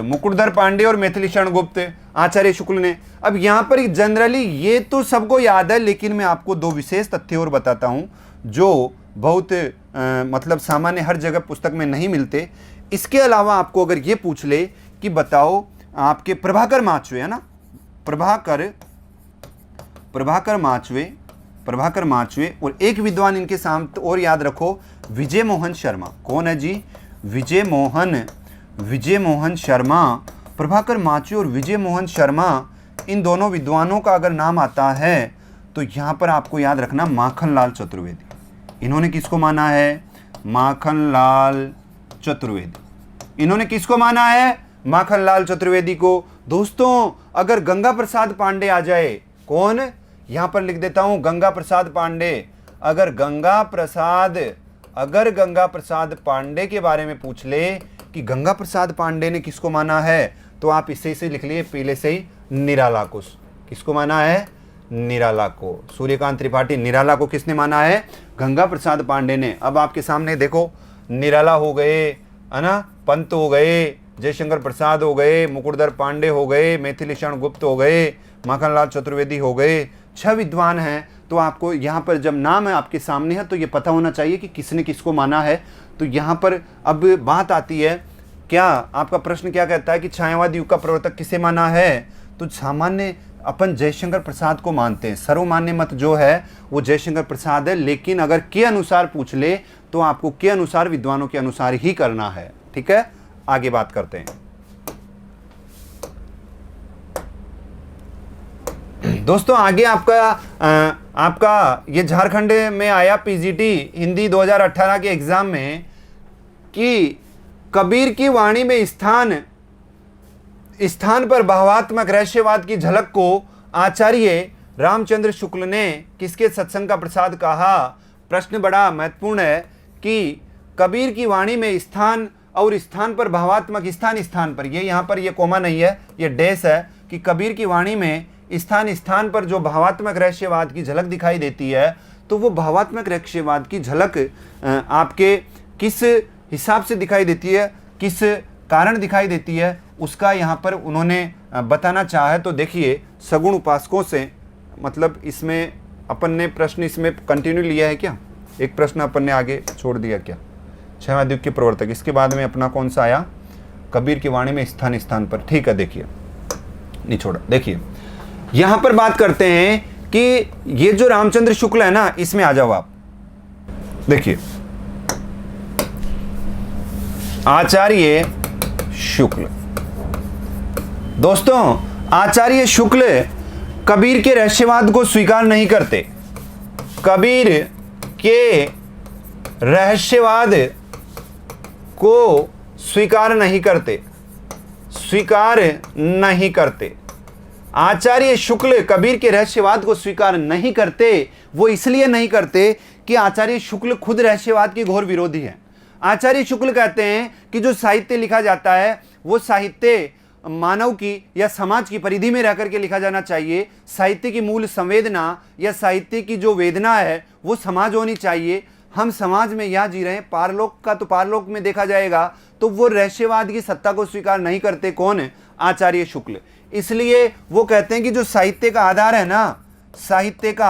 मुकुटधर पांडे और मैथिली शरण गुप्त आचार्य शुक्ल ने। अब यहां पर जनरली ये तो सबको याद है, लेकिन मैं आपको दो विशेष तथ्य और बताता हूं जो बहुत मतलब सामान्य हर जगह पुस्तक में नहीं मिलते। इसके अलावा आपको अगर ये पूछ ले कि बताओ आपके प्रभाकर माचवे है ना, प्रभाकर माचवे, और एक विद्वान इनके सामने और याद रखो, विजय मोहन शर्मा। कौन है जी, विजय मोहन शर्मा। प्रभाकर माचवे और विजय मोहन शर्मा, इन दोनों विद्वानों का अगर नाम आता है तो यहाँ पर आपको याद रखना माखनलाल चतुर्वेदी। इन्होंने किसको माना है, माखनलाल चतुर्वेदी। इन्होंने किसको माना है, माखनलाल चतुर्वेदी को। दोस्तों अगर गंगा प्रसाद पांडे आ जाए, कौन, यहां पर लिख देता हूं गंगा प्रसाद पांडे। अगर गंगा प्रसाद पांडे के बारे में पूछ ले कि गंगा प्रसाद पांडे ने किसको माना है, तो आप इससे इसे लिख लिए पहले से ही निराला को। किसको माना है, निराला को। सूर्यकांत त्रिपाठी निराला को किसने माना है, गंगा प्रसाद पांडे ने। अब आपके सामने देखो, निराला हो गए है ना, पंत हो गए, जयशंकर प्रसाद हो गए, मुकुटधर पांडे हो गए, मैथिली शरण गुप्त हो गए, माखनलाल चतुर्वेदी हो गए, 6 विद्वान हैं। तो आपको यहाँ पर जब नाम है आपके सामने है तो ये पता होना चाहिए कि किसने किसको माना है। तो यहाँ पर अब बात आती है, क्या आपका प्रश्न क्या कहता है कि छायावादी युग का प्रवर्तक किसे माना है, तो सामान्य अपन जयशंकर प्रसाद को मानते हैं। सर्वमान्य मत जो है वो जयशंकर प्रसाद है, लेकिन अगर के अनुसार पूछ ले तो आपको के अनुसार, विद्वानों के अनुसार ही करना है। ठीक है, आगे बात करते हैं। दोस्तों आगे आपका ये झारखंड में आया पीजीटी हिंदी 2018 के एग्जाम में कि कबीर की वाणी में स्थान पर भावात्मक रहस्यवाद की झलक को आचार्य रामचंद्र शुक्ल ने किसके सत्संग का प्रसाद कहा। प्रश्न बड़ा महत्वपूर्ण है कि कबीर की वाणी में स्थान और स्थान पर भावात्मक स्थान पर, ये यहाँ पर ये कोमा नहीं है, ये डैश है, कि कबीर की वाणी में स्थान पर जो भावात्मक रहस्यवाद की झलक दिखाई देती है, तो वो भावात्मक रहस्यवाद की झलक आपके किस हिसाब से दिखाई देती है, किस कारण दिखाई देती है, उसका यहाँ पर उन्होंने बताना चाहा है। तो देखिए सगुण उपासकों से, मतलब इसमें अपन ने प्रश्न इसमें कंटिन्यू लिया है क्या, एक प्रश्न अपन ने आगे छोड़ दिया क्या, छठवां युग के प्रवर्तक, इसके बाद में अपना कौन सा आया, कबीर की वाणी में स्थान पर। ठीक है, देखिए नहीं छोड़ा। देखिए यहां पर बात करते हैं कि ये जो रामचंद्र शुक्ल है ना, इसमें आ जाओ आप। देखिए आचार्य शुक्ल, दोस्तों आचार्य शुक्ल कबीर के रहस्यवाद को स्वीकार नहीं करते, कबीर के रहस्यवाद को स्वीकार नहीं करते। आचार्य शुक्ल कबीर के रहस्यवाद को स्वीकार नहीं करते। वो इसलिए नहीं करते कि आचार्य शुक्ल खुद रहस्यवाद के घोर विरोधी हैं। आचार्य शुक्ल कहते हैं कि जो साहित्य लिखा जाता है वो साहित्य मानव की या समाज की परिधि में रहकर के लिखा जाना चाहिए। साहित्य की मूल संवेदना या साहित्य की जो वेदना है वो समाज होनी चाहिए। हम समाज में यहाँ जी रहे हैं, पारलोक का तो पारलोक में देखा जाएगा। तो वो रहस्यवाद की सत्ता को स्वीकार नहीं करते। कौन है? आचार्य शुक्ल। इसलिए वो कहते हैं कि जो साहित्य का आधार है ना, साहित्य का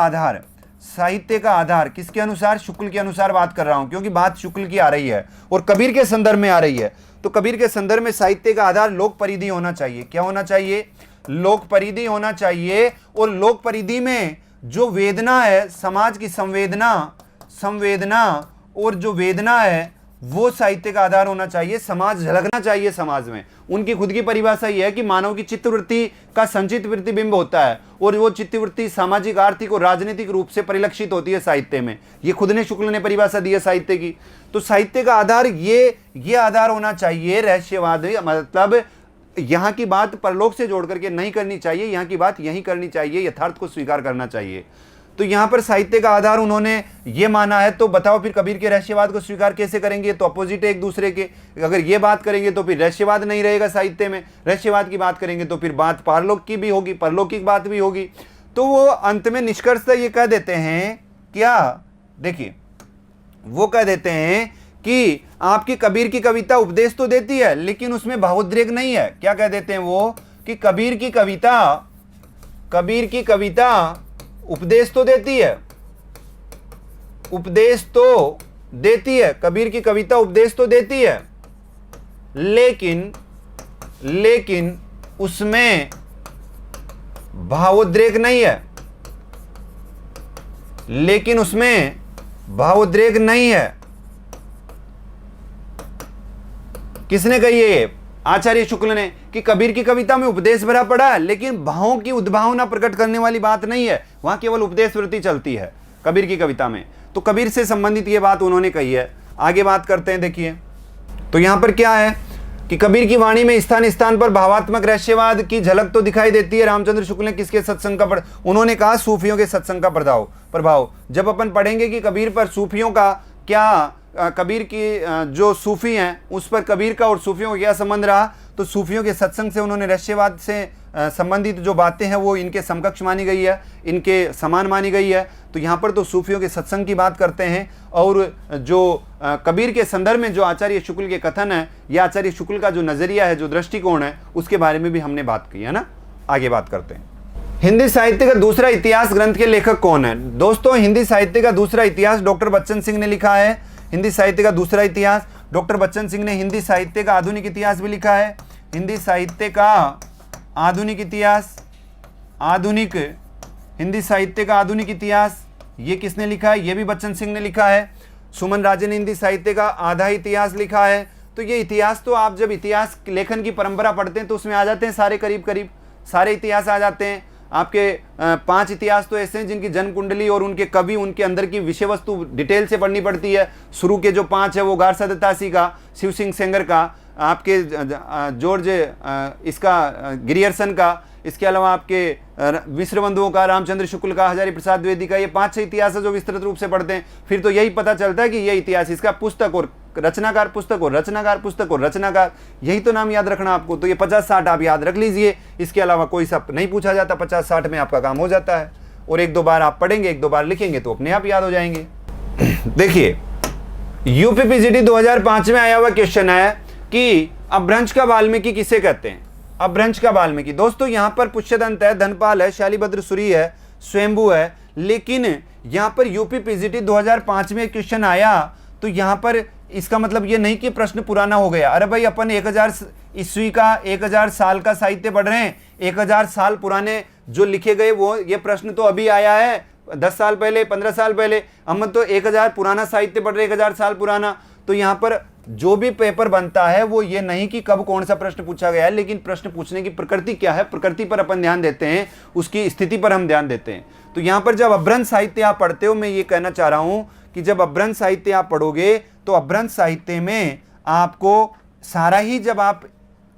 आधार किसके अनुसार? शुक्ल के अनुसार बात कर रहा हूं, क्योंकि बात शुक्ल की आ रही है और कबीर के संदर्भ में आ रही है। तो कबीर के संदर्भ में साहित्य का आधार लोक परिधि होना चाहिए। क्या होना चाहिए? लोक परिधि होना चाहिए। और लोक परिधि में जो वेदना है, समाज की संवेदना और जो वेदना है वो साहित्य का आधार होना चाहिए। समाज झलकना चाहिए समाज में। उनकी खुद की परिभाषा यह है कि मानव की चित्तवृत्ति का संचित प्रतिबिंब होता है और वो चित्तवृत्ति सामाजिक, आर्थिक और राजनीतिक रूप से परिलक्षित होती है साहित्य में। ये खुद ने शुक्ल ने परिभाषा दी है साहित्य की। तो साहित्य का आधार ये आधार होना चाहिए रहस्यवाद। मतलब यहाँ की बात परलोक से जोड़ करके नहीं करनी चाहिए, यहाँ की बात यही करनी चाहिए, यथार्थ को स्वीकार करना चाहिए। तो यहाँ पर साहित्य का आधार उन्होंने ये माना है। तो बताओ फिर कबीर के रहस्यवाद को स्वीकार कैसे करेंगे? तो अपोजिट है एक दूसरे के। अगर ये बात करेंगे तो फिर रहस्यवाद नहीं रहेगा साहित्य में, रहस्यवाद की बात करेंगे तो फिर बात पारलोक की भी होगी, परलौकिक बात भी होगी। तो वो अंत में निष्कर्षतः ये कह देते हैं, क्या देखिए वो कह देते हैं कि आपकी कबीर की कविता उपदेश तो देती है लेकिन उसमें भावोद्रेक नहीं है। क्या कह देते हैं वो? कि कबीर की कविता उपदेश तो देती है, कबीर की कविता उपदेश तो देती है, लेकिन उसमें भावोद्रेक नहीं है। किसने कही है ये? आचार्य शुक्ल ने, कि कबीर की कविता में उपदेश भरा पड़ा है लेकिन भावों की उद्भावना प्रकट करने वाली बात नहीं है, वहां केवल उपदेश वृत्ति चलती है कबीर की कविता में। तो कबीर से संबंधित ये बात उन्होंने कही है। आगे बात करते हैं, देखिए तो यहां पर क्या है कि कबीर की वाणी में स्थान पर भावात्मक रहस्यवाद की झलक तो दिखाई देती है। रामचंद्र शुक्ल ने किसके सत्संग का उन्होंने कहा सूफियों के सत्संग का प्रभाव। जब अपन पढ़ेंगे कि कबीर पर सूफियों का क्या, कबीर की जो सूफी हैं उस पर कबीर का और सूफियों का क्या संबंध रहा, तो सूफियों के सत्संग से उन्होंने रहस्यवाद से संबंधित जो बातें हैं वो इनके समकक्ष मानी गई है, इनके समान मानी गई है। तो यहाँ पर तो सूफियों के सत्संग की बात करते हैं। और जो कबीर के संदर्भ में जो आचार्य शुक्ल के कथन है या आचार्य शुक्ल का जो नज़रिया है, जो दृष्टिकोण है, उसके बारे में भी हमने बात की है ना। आगे बात करते हैं। हिंदी साहित्य का दूसरा इतिहास ग्रंथ के लेखक कौन है? दोस्तों हिंदी साहित्य का दूसरा इतिहास डॉक्टर बच्चन सिंह ने लिखा है। हिंदी साहित्य का दूसरा इतिहास डॉक्टर बच्चन सिंह ने हिंदी साहित्य का आधुनिक इतिहास भी लिखा है। हिंदी साहित्य का आधुनिक इतिहास, हिंदी साहित्य का आधुनिक इतिहास ये किसने लिखा है? ये भी बच्चन सिंह ने लिखा है। सुमन राजे ने हिंदी साहित्य का आधा इतिहास लिखा है। तो ये इतिहास, तो आप जब इतिहास लेखन की परंपरा पढ़ते हैं तो उसमें आ जाते हैं सारे, करीब सारे इतिहास आ जाते हैं। आपके 5 इतिहास तो ऐसे हैं जिनकी जन्म कुंडली और उनके कवि, उनके अंदर की विषय वस्तु डिटेल से पढ़नी पड़ती है। शुरू के जो 5 है वो गारसा दत्तासी का, शिव सिंह सेंगर का, आपके जॉर्ज इसका गिरियर्सन का, इसके अलावा आपके मिश्र बंधुओं का, रामचंद्र शुक्ल का, हजारी प्रसाद द्विवेदी का, ये 5-6 इतिहास है जो विस्तृत रूप से पढ़ते हैं। फिर तो यही पता चलता है कि ये इतिहास, इसका पुस्तक और रचनाकार, पुस्तक और रचनाकार, पुस्तक और रचनाकार, यही तो नाम याद रखना आपको। तो ये 50-60 आप याद रख लीजिए। इसके अलावा कोई सब नहीं पूछा जाता, 50-60 में आपका काम हो जाता है। और 1-2 बार आप पढ़ेंगे, 1-2 बार लिखेंगे तो अपने आप याद हो जाएंगे। देखिए यूपीपीजीटी 2005 में आया हुआ क्वेश्चन है कि अपभ्रंश का वाल्मीकि किसे कहते हैं? अपभ्रंश का वाल्मीकि दोस्तों यहाँ पर पुष्यदंत है, धनपाल है, शैलीभद्र सूरी है, स्वयंभू है। लेकिन यहाँ पर यूपीपीजीटी 2005 में क्वेश्चन आया तो यहाँ पर इसका मतलब ये नहीं कि प्रश्न पुराना हो गया। अरे भाई अपन 1000 ईस्वी का 1000 साल का साहित्य पढ़ रहे हैं, 1000 साल पुराने जो लिखे गए वो ये प्रश्न तो अभी आया है 10 साल पहले, 15 साल पहले। हम तो 1000 पुराना साहित्य पढ़ रहे, 1000 साल पुराना। तो यहाँ पर जो भी पेपर बनता है वो ये नहीं कि कब कौन सा प्रश्न पूछा गया है, लेकिन प्रश्न पूछने की प्रकृति क्या है, प्रकृति पर अपन ध्यान देते हैं, उसकी स्थिति पर हम ध्यान देते हैं। तो यहाँ पर जब अपभ्रंश साहित्य आप पढ़ते हो, मैं ये कहना चाह रहा हूँ कि जब अपभ्रंश साहित्य आप पढ़ोगे तो अपभ्रंश साहित्य में आपको सारा ही, जब आप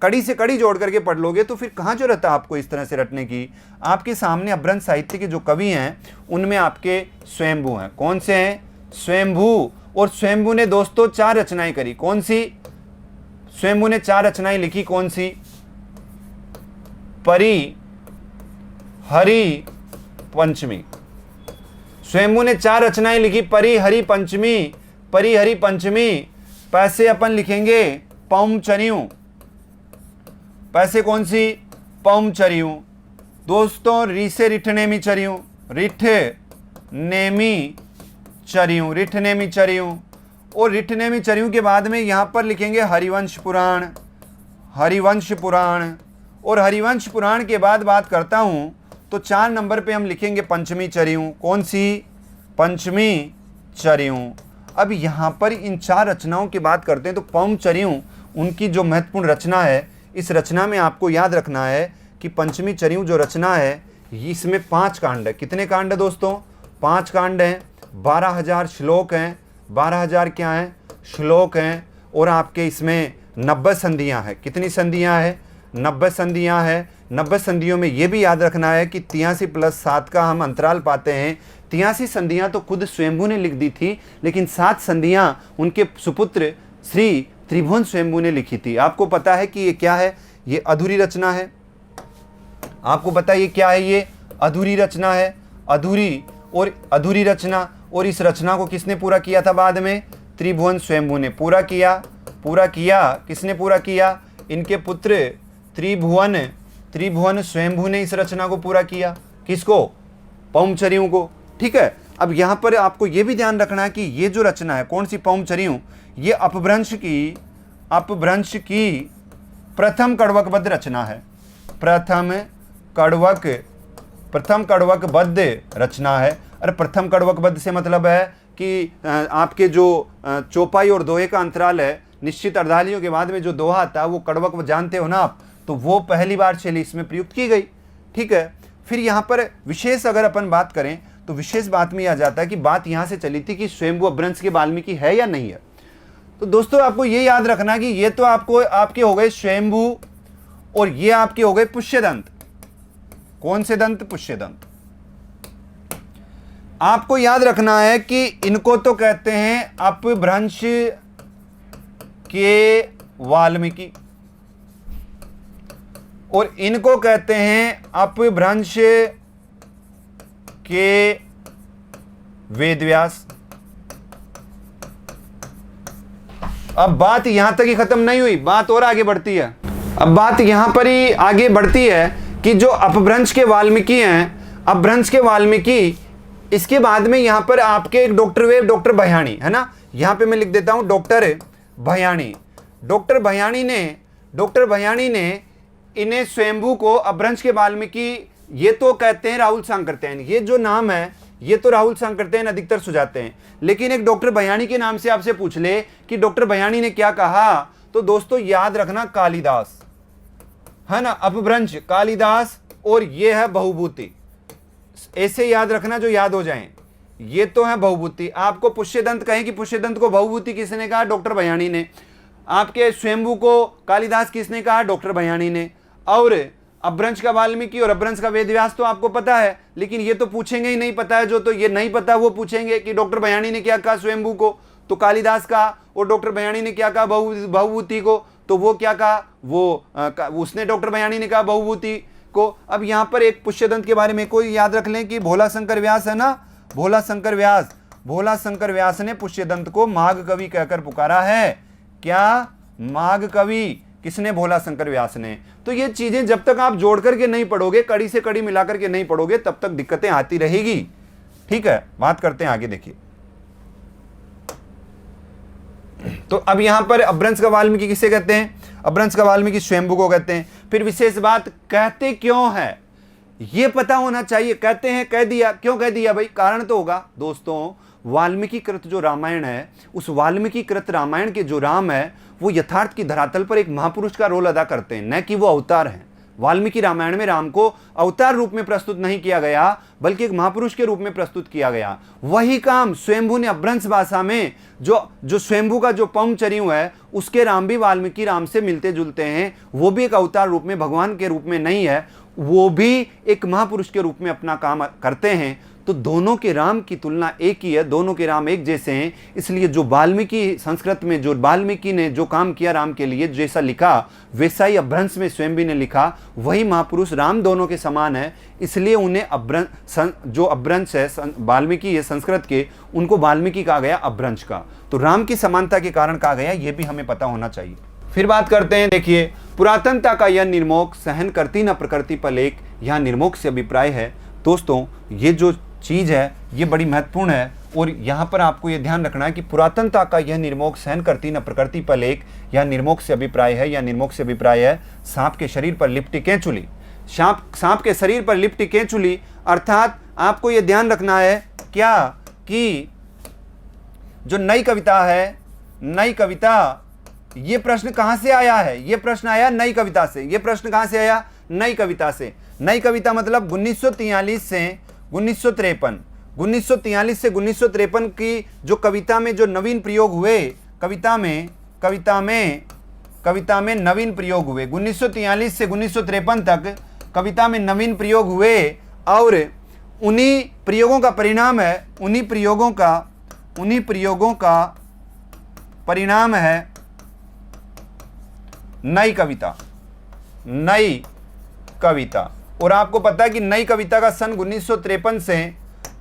कड़ी से कड़ी जोड़ करके पढ़ लोगे तो फिर कहाँ जरूरत है आपको इस तरह से रटने की। आपके सामने अपभ्रंश साहित्य के जो कवि हैं उनमें आपके स्वयंभू हैं। कौन से हैं? स्वयंभू। और स्वयंभू ने दोस्तों 4 रचनाएं करी। कौन सी? स्वयंभू ने 4 रचनाएं लिखी। कौन सी? परी, हरि, पंचमी। स्वयंभू ने 4 रचनाएं लिखी, परी, हरि, पंचमी। परी, हरि, पंचमी। पैसे अपन लिखेंगे पौमचर्यू। पैसे कौन सी? पौमचर्यू। दोस्तों री से रिठ नेमी चर्यू, रिठ नेमी चर्यू, रिठ नेमी चर्यू। और रिठ नेमी चर्यू के बाद में यहाँ पर लिखेंगे हरिवंश पुराण, हरिवंश पुराण। और हरिवंश पुराण के बाद बात करता हूँ तो 4 नंबर पे हम लिखेंगे पंचमी चर्यू। कौन सी? पंचमी चर्यू। अब यहाँ पर इन 4 रचनाओं की बात करते हैं तो पौमचर्यू उनकी जो महत्वपूर्ण रचना है, इस रचना में आपको याद रखना है कि पंचमी चर्यू जो रचना है इसमें 5 कांड है। कितने कांड है दोस्तों? 5 कांड हैं, 12,000 श्लोक हैं। 12,000 क्या हैं? श्लोक हैं। और आपके इसमें 90 संधियाँ हैं। कितनी संधियाँ हैं? 90 संधियाँ हैं। 90 संधियों में ये भी याद रखना है कि 83 + 7 का हम अंतराल पाते हैं। 83 संधियाँ तो खुद स्वयंभू ने लिख दी थी, लेकिन 7 संधियाँ उनके सुपुत्र श्री त्रिभुवन स्वयंभू ने लिखी थी। आपको पता है कि ये क्या है? ये अधूरी रचना है। आपको पता है ये क्या है? ये अधूरी रचना है। अधूरी और अधूरी रचना। और इस रचना को किसने पूरा किया था बाद में? त्रिभुवन स्वयंभू ने पूरा किया। पूरा किया किसने पूरा किया? इनके पुत्र त्रिभुवन स्वयंभू ने इस रचना को पूरा किया। किसको? पौमचर्यू को। ठीक है। अब यहाँ पर आपको ये भी ध्यान रखना है कि ये जो रचना है, कौन सी? पौमचर्यू, ये अपभ्रंश की प्रथम कड़वकबद्ध रचना है। प्रथम कड़वकबद्ध रचना है। अरे प्रथम कड़वकबद्ध से मतलब है कि आपके जो चौपाई और दोहे का अंतराल है, निश्चित अर्धालियों के बाद में जो दोहा आता है वो कड़वक जानते हो ना आप, तो वो पहली बार शैली इसमें प्रयुक्त की गई। ठीक है। फिर यहाँ पर विशेष अगर अपन बात करें तो विशेष बात में आ जाता है कि बात यहाँ से चली थी कि स्वयंभू अपभ्रंश के वाल्मीकि है या नहीं है। तो दोस्तों आपको ये याद रखना कि ये तो आपके हो गए स्वयंभू और ये आपके हो गए पुष्यदंत। कौन से दंत? पुष्यदंत। आपको याद रखना है कि इनको तो कहते हैं अपभ्रंश के वाल्मीकि और इनको कहते हैं अपभ्रंश के वेदव्यास। अब बात यहां तक ही खत्म नहीं हुई, बात और आगे बढ़ती है। अब बात यहां पर ही आगे बढ़ती है कि जो अपभ्रंश के वाल्मीकि हैं, अपभ्रंश के वाल्मीकि, इसके बाद में यहां पर आपके एक डॉक्टर वे डॉक्टर भयाणी है ना, यहां पे मैं लिख देता हूं डॉक्टर भयाणी। डॉक्टर भयाणी ने इन्हें स्वयंभू को अपभ्रंश के वाल्मीकि ये तो कहते हैं राहुल सांकृत्ययन, ये जो नाम है ये तो राहुल सांकृत्ययन अधिकतर सुझाते हैं। लेकिन एक डॉक्टर भयाणी के नाम से आपसे पूछ ले कि डॉक्टर भयाणी ने क्या कहा, तो दोस्तों याद रखना कालिदास है ना, अपभ्रंश कालिदास और ये है बहुभूति। ऐसे याद रखना जो याद हो जाएं। ये तो है बहुभूति। आपको पुष्यदंत कहें कि पुष्यदंत को बहुभूति किसने कहा? डॉक्टर भयाणी ने। आपके स्वयंभू को कालिदास किसने कहा? डॉक्टर भयाणी ने। और अपभ्रंश का वाल्मीकि और अपभ्रंश का वेदव्यास तो आपको पता है, लेकिन ये तो पूछेंगे ही नहीं पता है जो, तो ये नहीं पता वो पूछेंगे कि डॉक्टर भयाणी ने क्या कहा स्वयंभू को, तो कालिदास कहा, और डॉक्टर भयाणी ने क्या कहा बहुभूति को, तो वो क्या कहा, वो उसने डॉक्टर भयाणी ने कहा बहुभूति को। अब यहाँ पर एक पुष्यदंत के बारे में कोई याद रख लें कि भोला शंकर व्यास है ना, भोला शंकर व्यास ने पुष्यदंत को माघ कवि कहकर पुकारा है। क्या? माघ कवि। किसने? भोला शंकर व्यास ने। तो ये चीजें जब तक आप जोड़ करके नहीं पढ़ोगे, कड़ी से कड़ी मिलाकर के नहीं पढ़ोगे, तब तक दिक्कतें आती रहेगी। ठीक है, बात करते हैं आगे। देखिए, तो अब यहां पर अपभ्रंश का वाल्मीकि किसे कहते हैं? अपभ्रंश का वाल्मीकि स्वयंभू को कहते हैं। फिर विशेष बात, कहते क्यों है ये पता होना चाहिए। कहते हैं, कह दिया, क्यों कह दिया भाई? कारण तो होगा दोस्तों। वाल्मीकि कृत जो रामायण है, उस वाल्मीकि कृत रामायण के जो राम है वो यथार्थ की धरातल पर एक महापुरुष का रोल अदा करते हैं, न कि वो अवतार हैं। वाल्मीकि रामायण में राम को अवतार रूप में प्रस्तुत नहीं किया गया, बल्कि एक महापुरुष के रूप में प्रस्तुत किया गया। वही काम स्वयंभू ने अपभ्रंश भाषा में जो स्वयंभू का जो पौंचर्यू है, उसके राम भी वाल्मीकि राम से मिलते जुलते हैं। वो भी एक अवतार रूप में, भगवान के रूप में नहीं है, वो भी एक महापुरुष के रूप में अपना काम करते हैं। तो दोनों के राम की तुलना एक ही है, दोनों के राम एक जैसे हैं। इसलिए जो वाल्मीकि संस्कृत में, जो वाल्मीकि ने जो काम किया राम के लिए, जैसा लिखा वैसा ही अपभ्रंश में स्वयंभू ने लिखा। वही महापुरुष राम दोनों के समान है। इसलिए उन्हें जो अपभ्रंश है वाल्मीकि है संस्कृत के, उनको वाल्मीकि कहा गया अपभ्रंश का। तो राम की समानता के कारण कहा गया, ये भी हमें पता होना चाहिए। फिर बात करते हैं, देखिए, पुरातनता का यह निर्मोक सहन करती न प्रकृति पलेख, यहाँ निर्मोक से अभिप्राय है। दोस्तों, ये जो चीज़ है ये बड़ी महत्वपूर्ण है, और यहाँ पर आपको ये ध्यान रखना है कि पुरातनता का यह निर्मोक सहन करती न प्रकृति पलेख, यह निर्मोक से अभिप्राय है। यह निर्मोक से अभिप्राय है सांप के शरीर पर लिपटी केंचुली। सांप के शरीर पर लिपटी केंचुली, अर्थात आपको ये ध्यान रखना है क्या कि जो नई कविता है, नई कविता, ये प्रश्न कहाँ से आया है? ये प्रश्न आया नई कविता से। ये प्रश्न कहाँ से आया? नई कविता से। नई कविता मतलब 1943 से 1953, 1943 से 1953 की जो कविता में जो नवीन प्रयोग हुए, कविता में नवीन प्रयोग हुए, 1943 से 1953 तक कविता में नवीन प्रयोग हुए, और उन्हीं प्रयोगों का परिणाम है, उन्हीं प्रयोगों का परिणाम है नई कविता। और आपको पता है कि नई कविता का सन 1953 से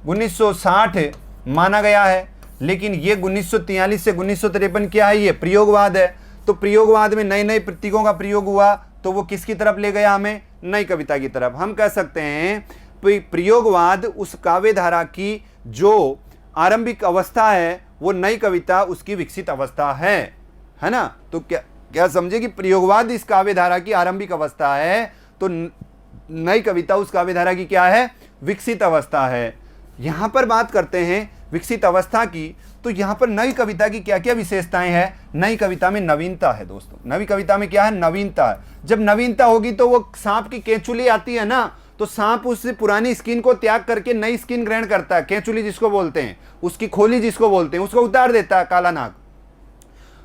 1960 माना गया है, लेकिन ये 1943 से 1953 क्या है? ये प्रयोगवाद है। तो प्रयोगवाद में नए नए प्रतीकों का प्रयोग हुआ, तो वो किसकी तरफ ले गया हमें? नई कविता की तरफ। हम कह सकते हैं प्रयोगवाद उस काव्य धारा की जो आरंभिक अवस्था है, वो नई कविता उसकी विकसित अवस्था है ना? तो क्या समझे कि प्रयोगवाद इस काव्य धारा की आरंभिक अवस्था है, तो नई कविता उस काव्य धारा की क्या है? विकसित अवस्था है। यहां पर बात करते हैं विकसित अवस्था की, तो यहां पर नई कविता की क्या क्या विशेषताएं हैं? नई कविता में नवीनता है दोस्तों। नई कविता में क्या है? नवीनता है। जब नवीनता होगी तो वो सांप की केंचुली आती है ना, तो सांप उस पुरानी स्किन को त्याग करके नई स्किन ग्रहण करता है। केंचुली जिसको बोलते हैं, उसकी खोली जिसको बोलते हैं, उसको उतार देता है काला नाग।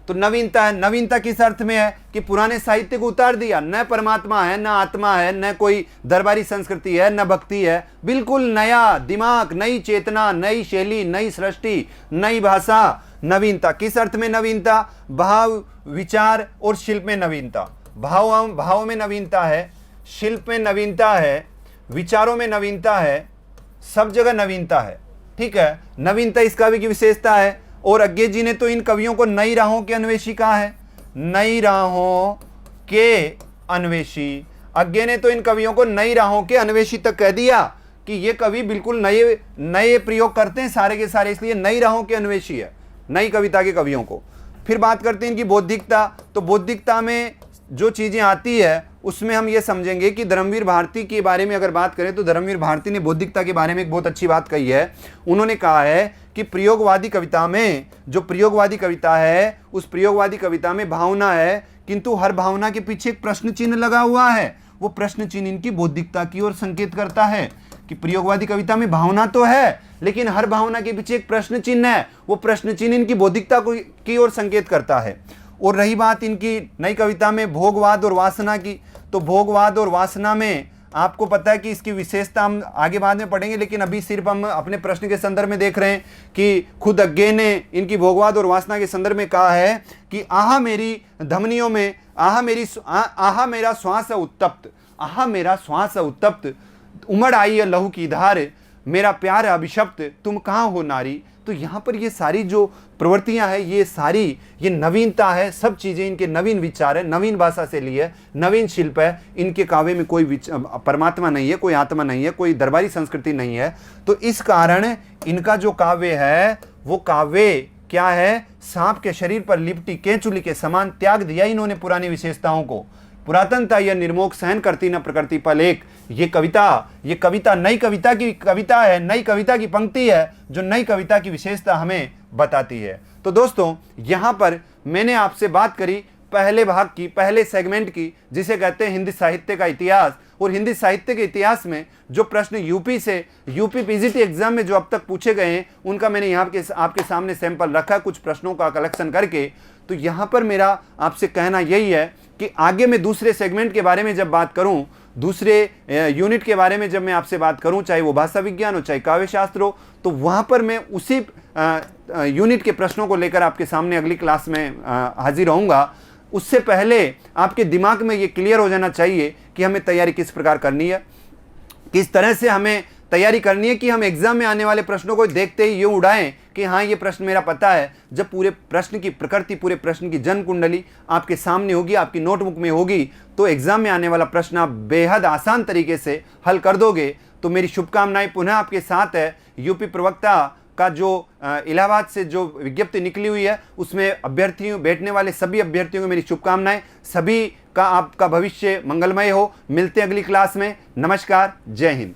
तो नवीनता है। नवीनता किस अर्थ में है? कि पुराने साहित्य को उतार दिया, न परमात्मा है, न आत्मा है, न कोई दरबारी संस्कृति है, न भक्ति है, बिल्कुल नया दिमाग, नई चेतना, नई शैली, नई सृष्टि, नई भाषा। नवीनता किस अर्थ में? नवीनता भाव, विचार और शिल्प में नवीनता। भाव में नवीनता है, शिल्प में नवीनता है, विचारों में नवीनता है, सब जगह नवीनता है। ठीक है, नवीनता इस काव्य की विशेषता है। और अज्ञे जी ने तो इन कवियों को नई राहों के अन्वेषी कहा है, नई राहों के अन्वेषी। अज्ञे ने तो इन कवियों को नई राहों के अन्वेषी तक कह दिया कि ये कवि बिल्कुल नए प्रयोग करते हैं सारे के सारे, इसलिए नई राहों के अन्वेषी है नई कविता के कवियों को। फिर बात करते हैं इनकी बौद्धिकता। तो बौद्धिकता में जो चीज़ें आती है उसमें हम ये समझेंगे कि धर्मवीर भारती के बारे में अगर बात करें तो धर्मवीर भारती ने बौद्धिकता के बारे में एक बहुत अच्छी बात कही है। उन्होंने कहा है कि प्रयोगवादी कविता में, जो प्रयोगवादी कविता है, उस प्रयोगवादी कविता में भावना है, किंतु हर भावना के पीछे एक प्रश्न चिन्ह लगा हुआ है। वो प्रश्न चिन्ह इनकी बौद्धिकता की ओर संकेत करता है कि प्रयोगवादी कविता में भावना तो है, लेकिन हर भावना के पीछे एक प्रश्न चिन्ह है, वो प्रश्न चिन्ह इनकी बौद्धिकता की ओर संकेत करता है। और रही बात इनकी नई कविता में भोगवाद और वासना की, तो भोगवाद और वासना में आपको पता है कि इसकी विशेषता हम आगे बाद में पढ़ेंगे, लेकिन अभी सिर्फ हम अपने प्रश्न के संदर्भ में देख रहे हैं कि खुद अज्ञे ने इनकी भोगवाद और वासना के संदर्भ में कहा है कि आहा मेरी धमनियों में, आहा मेरा श्वास उत्तप्त, आहा मेरा श्वास उत्तप्त, उमड़ आई है लहू की धार, मेरा प्यार अभिशप्त, तुम कहाँ हो नारी। तो यहाँ पर ये सारी जो प्रवृत्तियाँ हैं, ये सारी ये नवीनता है, सब चीज़ें इनके नवीन विचार है, नवीन भाषा से लिए, नवीन शिल्प है। इनके काव्य में कोई परमात्मा नहीं है, कोई आत्मा नहीं है, कोई दरबारी संस्कृति नहीं है। तो इस कारण इनका जो काव्य है वो काव्य क्या है, सांप के शरीर पर लिपटी केंचुली के समान त्याग दिया इन्होंने पुरानी विशेषताओं को। पुरातनता यह निर्मोक सहन करती न प्रकृति पल एक। ये कविता नई कविता की कविता है, नई कविता की पंक्ति है जो नई कविता की विशेषता हमें बताती है। तो दोस्तों, यहाँ पर मैंने आपसे बात करी पहले भाग की, पहले सेगमेंट की, जिसे कहते हैं हिंदी साहित्य का इतिहास। और हिंदी साहित्य के इतिहास में जो प्रश्न यूपी पीजीटी एग्जाम में जो अब तक पूछे गए हैं, उनका मैंने यहाँ आपके सामने सैंपल रखा, कुछ प्रश्नों का कलेक्शन करके। तो यहाँ पर मेरा आपसे कहना यही है कि आगे मैं दूसरे सेगमेंट के बारे में जब बात करूं, दूसरे यूनिट के बारे में जब मैं आपसे बात करूं, चाहे वो भाषा विज्ञान हो, चाहे काव्य शास्त्र हो, तो वहां पर मैं उसी यूनिट के प्रश्नों को लेकर आपके सामने अगली क्लास में हाजिर रहूंगा। उससे पहले आपके दिमाग में ये क्लियर हो जाना चाहिए कि हमें तैयारी किस प्रकार करनी है, किस तरह से हमें तैयारी करनी है कि हम एग्जाम में आने वाले प्रश्नों को देखते ही ये उड़ाएं कि हाँ ये प्रश्न मेरा पता है। जब पूरे प्रश्न की प्रकृति, पूरे प्रश्न की जन्म कुंडली आपके सामने होगी, आपकी नोटबुक में होगी, तो एग्जाम में आने वाला प्रश्न आप बेहद आसान तरीके से हल कर दोगे। तो मेरी शुभकामनाएं पुनः आपके साथ है। यूपी प्रवक्ता का जो इलाहाबाद से जो विज्ञप्ति निकली हुई है, उसमें अभ्यर्थियों, बैठने वाले सभी अभ्यर्थियों को मेरी शुभकामनाएं। सभी का आपका भविष्य मंगलमय हो। मिलते हैं अगली क्लास में। नमस्कार, जय हिंद।